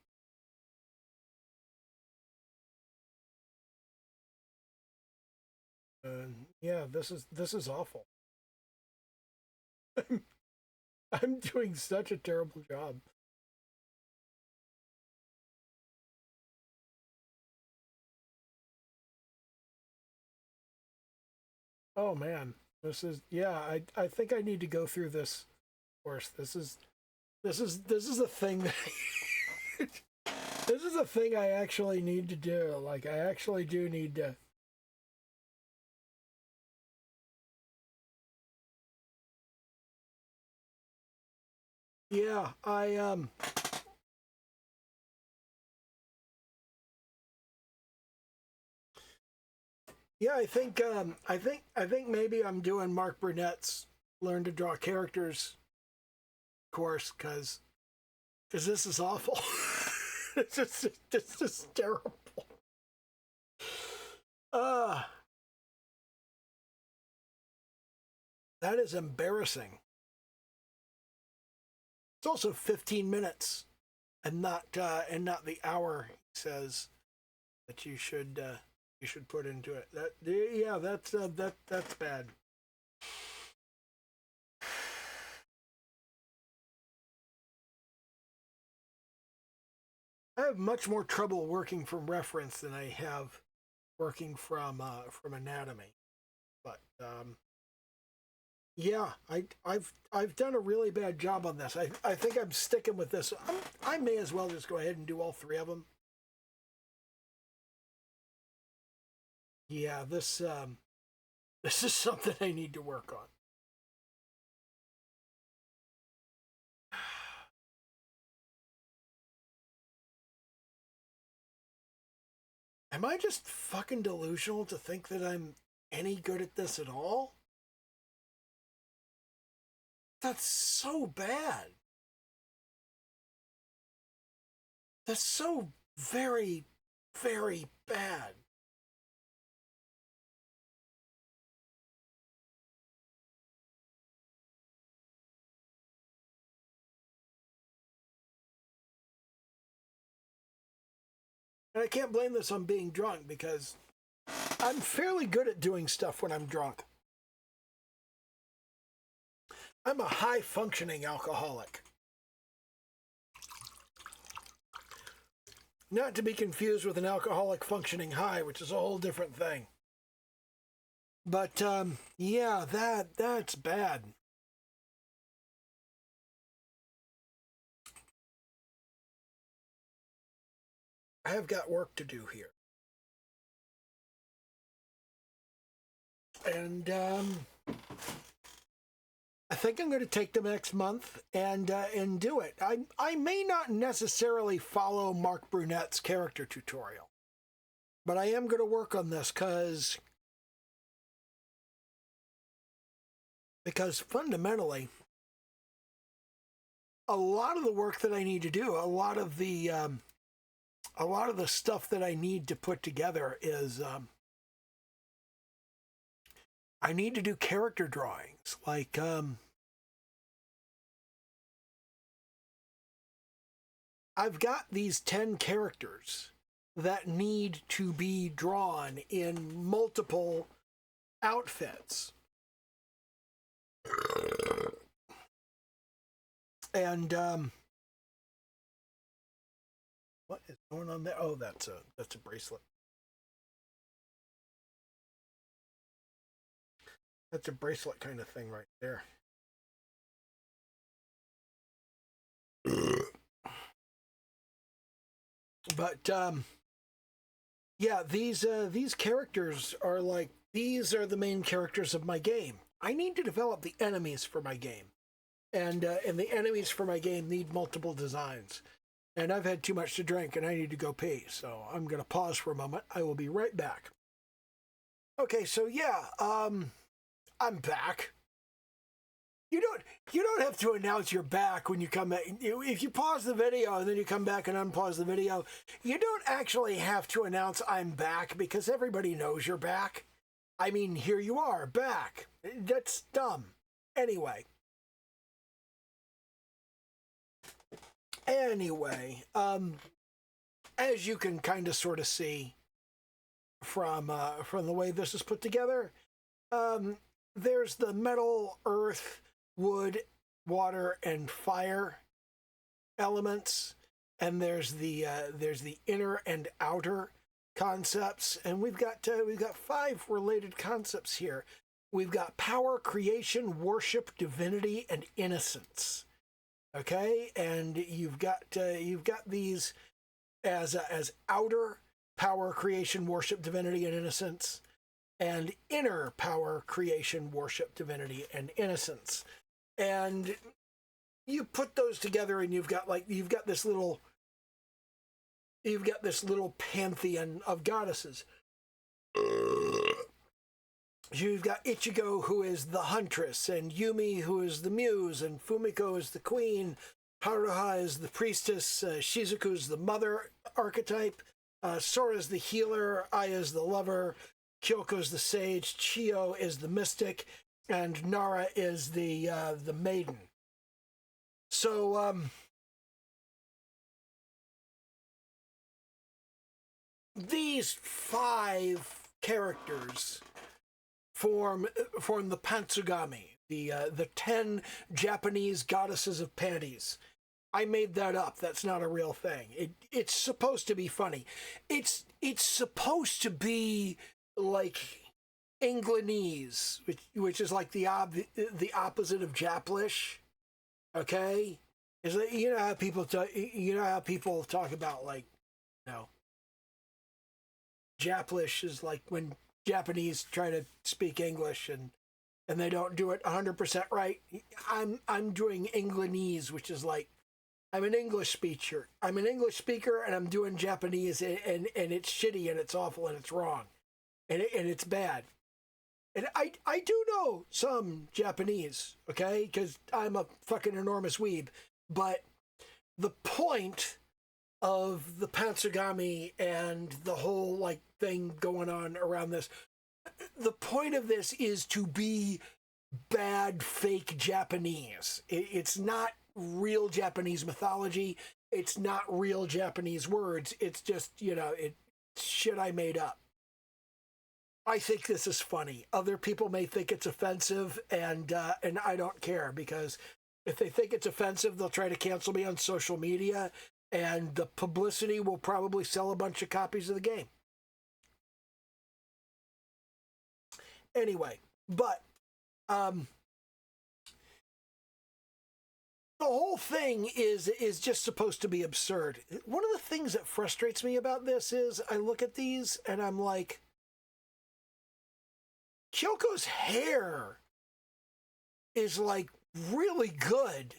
Yeah, this is awful. I'm doing such a terrible job. Oh man, this is, yeah. I think I need to go through this course. This is a thing that this is a thing I actually need to do. Like I actually do need to. Yeah, yeah, I think maybe I'm doing Marc Brunet's Learn to Draw Characters course because this is awful. This is terrible. That is embarrassing. It's also 15 minutes and not the hour he says that you should put into it. That, yeah, that's bad. I have much more trouble working from reference than I have working from anatomy. But yeah, I've done a really bad job on this. I think I'm sticking with this. I may as well just go ahead and do all three of them. Yeah, this is something I need to work on. Am I just fucking delusional to think that I'm any good at this at all? That's so bad. That's so very, very bad. And I can't blame this on being drunk because I'm fairly good at doing stuff when I'm drunk. I'm a high-functioning alcoholic. Not to be confused with an alcoholic functioning high, which is a whole different thing. But, yeah, that's bad. I have got work to do here. And, I think I'm going to take the next month and do it. I may not necessarily follow Marc Brunet's character tutorial, but I am going to work on this because fundamentally, a lot of the work that I need to do, a lot of the stuff that I need to put together is I need to do character drawings, like I've got these 10 characters that need to be drawn in multiple outfits. And what is going on there? Oh, that's a bracelet. That's a bracelet kind of thing right there. But yeah, these characters are like, these are the main characters of my game. I need to develop the enemies for my game, and the enemies for my game need multiple designs. And I've had too much to drink, and I need to go pee, so I'm gonna pause for a moment. I will be right back. Okay, so yeah, I'm back. You don't have to announce you're back when you come back. If you pause the video and then you come back and unpause the video, you don't actually have to announce I'm back because everybody knows you're back. I mean, here you are, back. That's dumb. Anyway, as you can kind of sort of see from the way this is put together, there's the metal, earth, wood, water, and fire elements, and there's the inner and outer concepts, and we've got 5 related concepts here. We've got power, creation, worship, divinity, and innocence. Okay, and you've got these as outer: power, creation, worship, divinity, and innocence, and inner: power, creation, worship, divinity, and innocence. And you put those together, and you've got this little pantheon of goddesses. You've got Ichigo, who is the huntress, and Yumi, who is the muse, and Fumiko is the queen, Haruha is the priestess, Shizuku is the mother archetype, Sora is the healer, Aya is the lover, Kyoko is the sage, Chiyo is the mystic, and Nara is the maiden. So these 5 characters form the Pantsugami, the 10 Japanese goddesses of panties. I made that up. That's not a real thing. It's supposed to be funny. It's supposed to be like Englandese, which is like the opposite of Japlish. Okay, is that, you know how people talk about, like, you know, Japlish is like when Japanese try to speak English and they don't do it 100% right. I'm doing Englandese, which is like, I'm an English speaker. I'm an English speaker, and I'm doing Japanese, and it's shitty, and it's awful, and it's wrong, and it's bad. And I do know some Japanese, okay, because I'm a fucking enormous weeb. But the point of the Pantsugami and the whole, like, thing going on around this, the point of this is to be bad, fake Japanese. It's not real Japanese mythology. It's not real Japanese words. It's just, you know, it's shit I made up. I think this is funny. Other people may think it's offensive, and I don't care, because if they think it's offensive, they'll try to cancel me on social media, and the publicity will probably sell a bunch of copies of the game. Anyway, but the whole thing is just supposed to be absurd. One of the things that frustrates me about this is I look at these and I'm like, Kyoko's hair is like really good.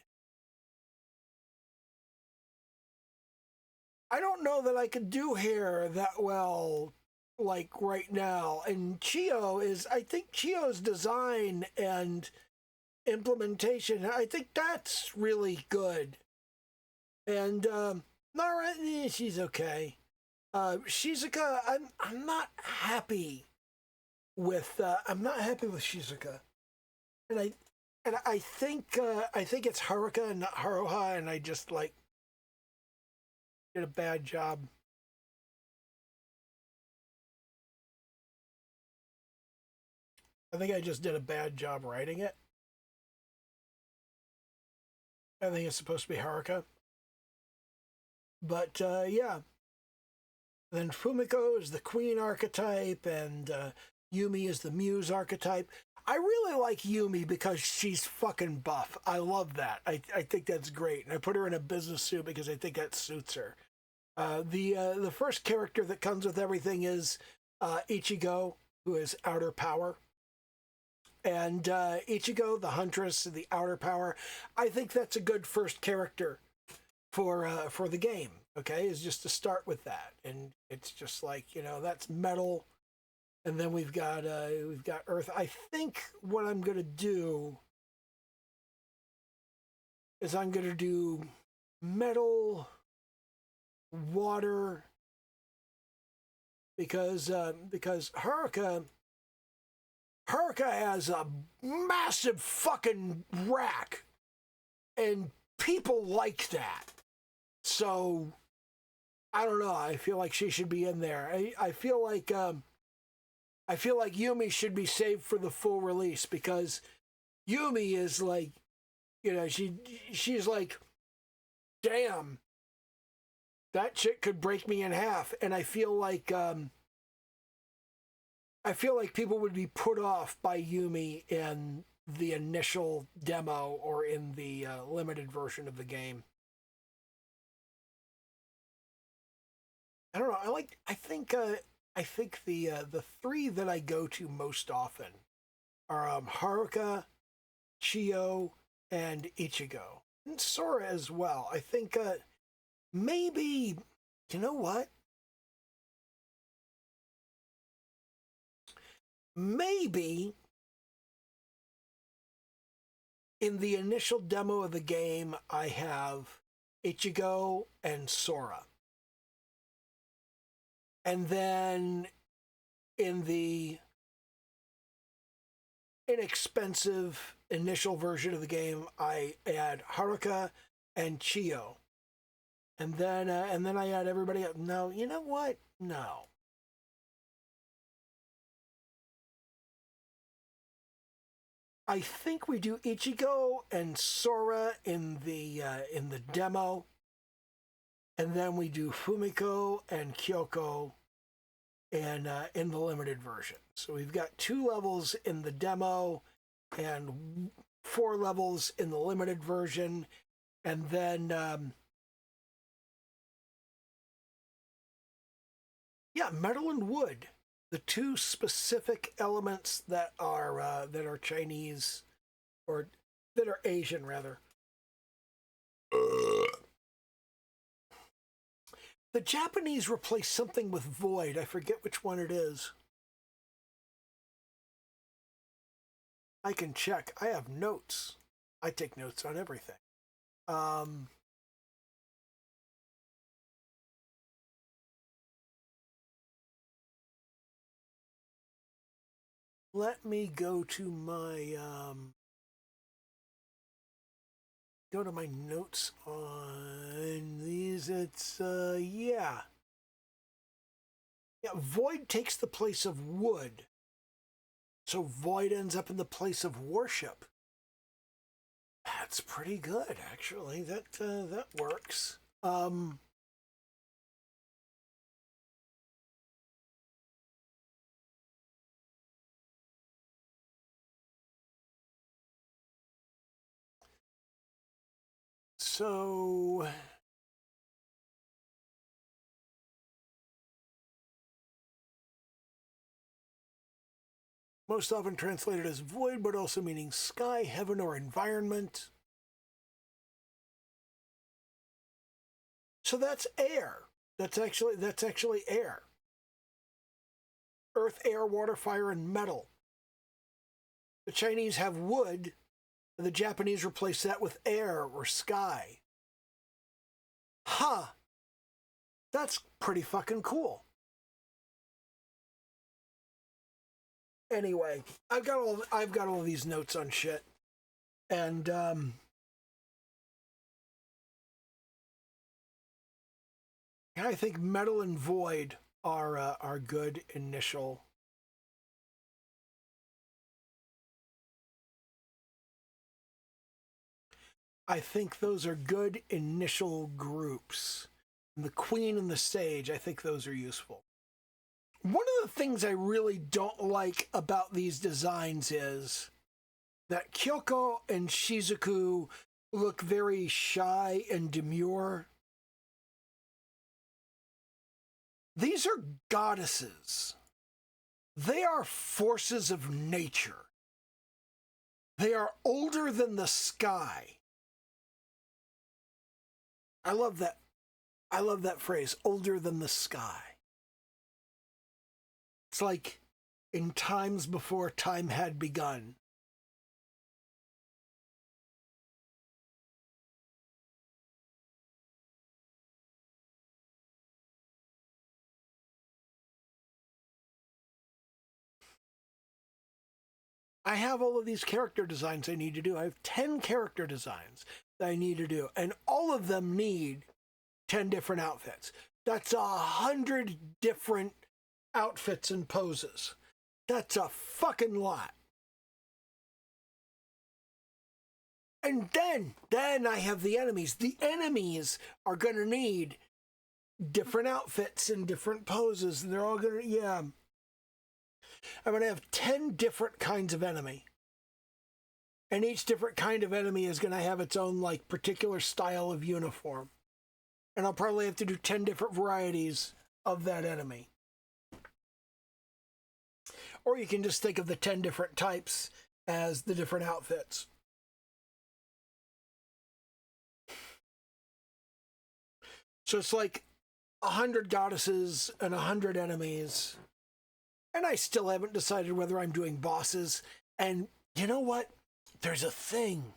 I don't know that I could do hair that well, like right now. And I think Chio's design and implementation, I think that's really good. And Nara, she's okay. Shizuka, I'm not happy with Shizuka, and I think it's Haruka and not Haruha, and I just like did a bad job. I think I just did a bad job writing it. I think it's supposed to be Haruka, but yeah. Then Fumiko is the queen archetype, and Yumi is the muse archetype. I really like Yumi because she's fucking buff. I love that. I think that's great. And I put her in a business suit because I think that suits her. The first character that comes with everything is Ichigo, who is outer power. And Ichigo, the huntress, the outer power. I think that's a good first character for the game. Okay, is just to start with that, and it's just like, that's metal, and then we've got earth. I think what I'm gonna do is I'm gonna do metal, water, because Haruka has a massive fucking rack, and people like that. So I don't know. I feel like she should be in there. I feel like Yumi should be saved for the full release, because Yumi is like, she's like, damn, that chick could break me in half, and I feel like people would be put off by Yumi in the initial demo or in the limited version of the game. I don't know. I think the three that I go to most often are Haruka, Chio, and Ichigo, and Sora as well. I think maybe, you know what? Maybe in the initial demo of the game, I have Ichigo and Sora. And then in the inexpensive initial version of the game, I add Haruka and Chio. And then I add everybody else. No, you know what? No. I think we do Ichigo and Sora in the demo, and then we do Fumiko and Kyoko in the limited version. So we've got 2 levels in the demo and 4 levels in the limited version, and then metal and wood, the 2 specific elements that are Chinese, or that are Asian rather. The Japanese replace something with void. I forget which one it is. I can check. I have notes. I take notes on everything. Let me go to my notes on these. It's void takes the place of wood. So void ends up in the place of worship. That's pretty good, actually. That works. So most often translated as void, but also meaning sky, heaven, or environment. So that's air. That's actually air. Earth, air, water, fire, and metal. The Chinese have wood, and the Japanese replace that with air or sky. Huh. That's pretty fucking cool. Anyway, I've got all these notes on shit, and I think metal and void are good initial. I think those are good initial groups. The queen and the sage, I think those are useful. One of the things I really don't like about these designs is that Kyoko and Shizuku look very shy and demure. These are goddesses. They are forces of nature. They are older than the sky. I love that. I love that phrase, older than the sky. It's like in times before time had begun. I have all of these character designs I need to do. I have 10 character designs that I need to do, and all of them need 10 different outfits. That's 100 different outfits and poses. That's a fucking lot. And then I have the enemies. The enemies are going to need different outfits and different poses. And they're all going to, yeah. I'm going to have 10 different kinds of enemy. And each different kind of enemy is going to have its own, like, particular style of uniform. And I'll probably have to do 10 different varieties of that enemy. Or you can just think of the 10 different types as the different outfits. So it's like 100 goddesses and 100 enemies. And I still haven't decided whether I'm doing bosses. And you know what? There's a thing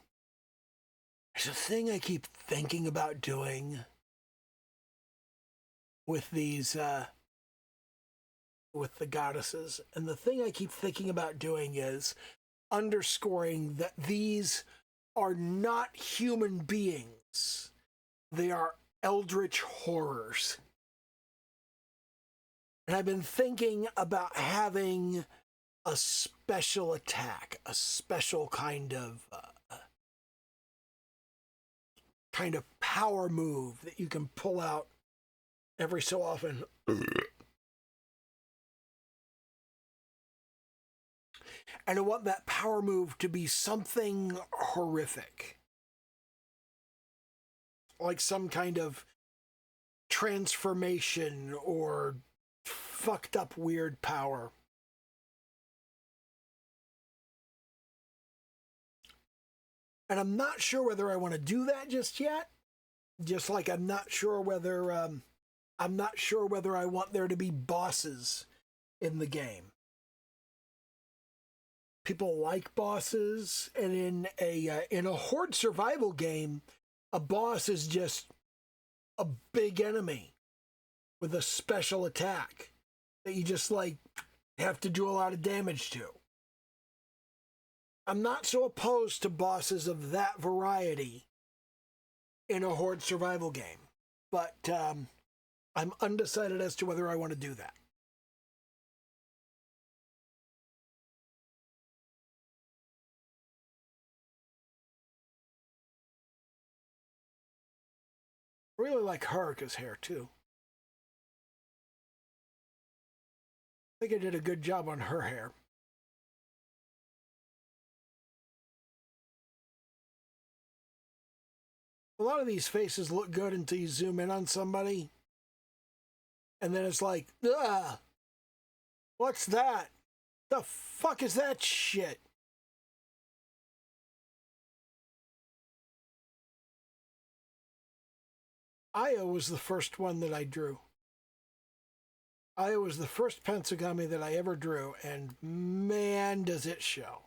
I keep thinking about doing with these, with the goddesses. And the thing I keep thinking about doing is underscoring that these are not human beings. They are eldritch horrors. And I've been thinking about having a special attack, a special kind of power move that you can pull out every so often. And I want that power move to be something horrific. Like some kind of transformation or fucked up weird power. And I'm not sure whether I want to do that just yet. Just like I'm not sure whether I want there to be bosses in the game. People like bosses, and in a horde survival game, a boss is just a big enemy with a special attack that you just like have to do a lot of damage to. I'm not so opposed to bosses of that variety in a horde survival game, but I'm undecided as to whether I want to do that. I really like Haruka's hair, too. I think I did a good job on her hair. A lot of these faces look good until you zoom in on somebody. And then it's like, ugh, what's that? The fuck is that shit? Aya was the first one that I drew. Aya was the first Pensagami that I ever drew, and man, does it show.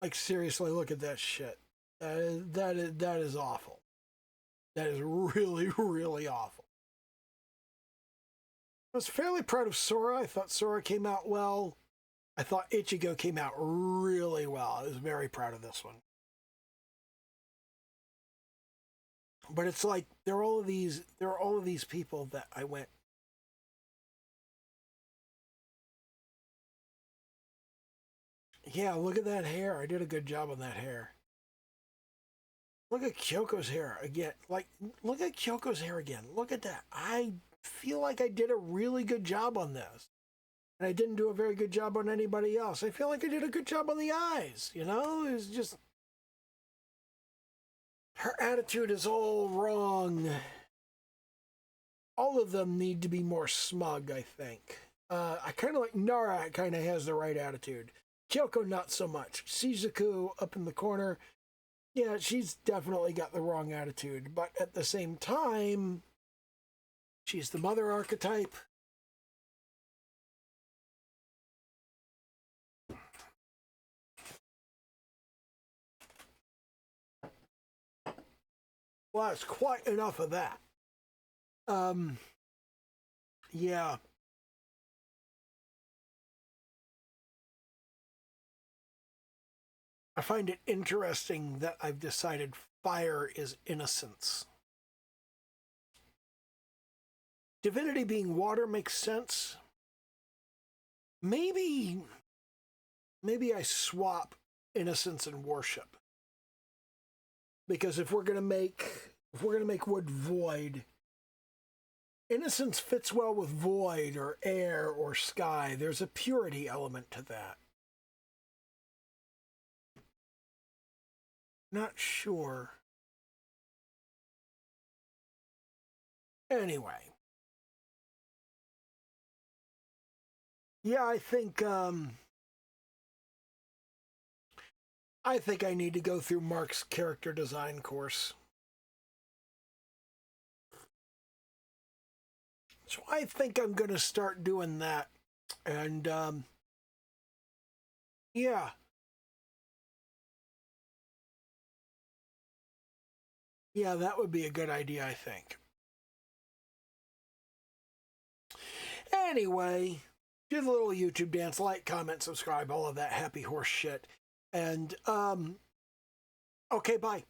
Like, seriously, look at that shit. That is awful. That is really, really awful. I was fairly proud of Sora. I thought Sora came out well. I thought Ichigo came out really well. I was very proud of this one. But it's like there are all of these people that I went, yeah, look at that hair. I did a good job on that hair. Look at Kyoko's hair again. Like, look at Kyoko's hair again. Look at that. I feel like I did a really good job on this. And I didn't do a very good job on anybody else. I feel like I did a good job on the eyes, you know? It's just... her attitude is all wrong. All of them need to be more smug, I think. I kind of like Nara kind of has the right attitude. Kyoko, not so much. Shizuku up in the corner, yeah, she's definitely got the wrong attitude. But at the same time, she's the mother archetype. Well, that's quite enough of that. Yeah. I find it interesting that I've decided fire is innocence. Divinity being water makes sense. Maybe I swap innocence and worship. Because if we're gonna make wood void, innocence fits well with void or air or sky. There's a purity element to that. Not sure. Anyway. Yeah, I think I need to go through Marc's character design course. So I think I'm going to start doing that. And yeah. Yeah, that would be a good idea, I think. Anyway, do the little YouTube dance, like, comment, subscribe, all of that happy horse shit. And okay, bye.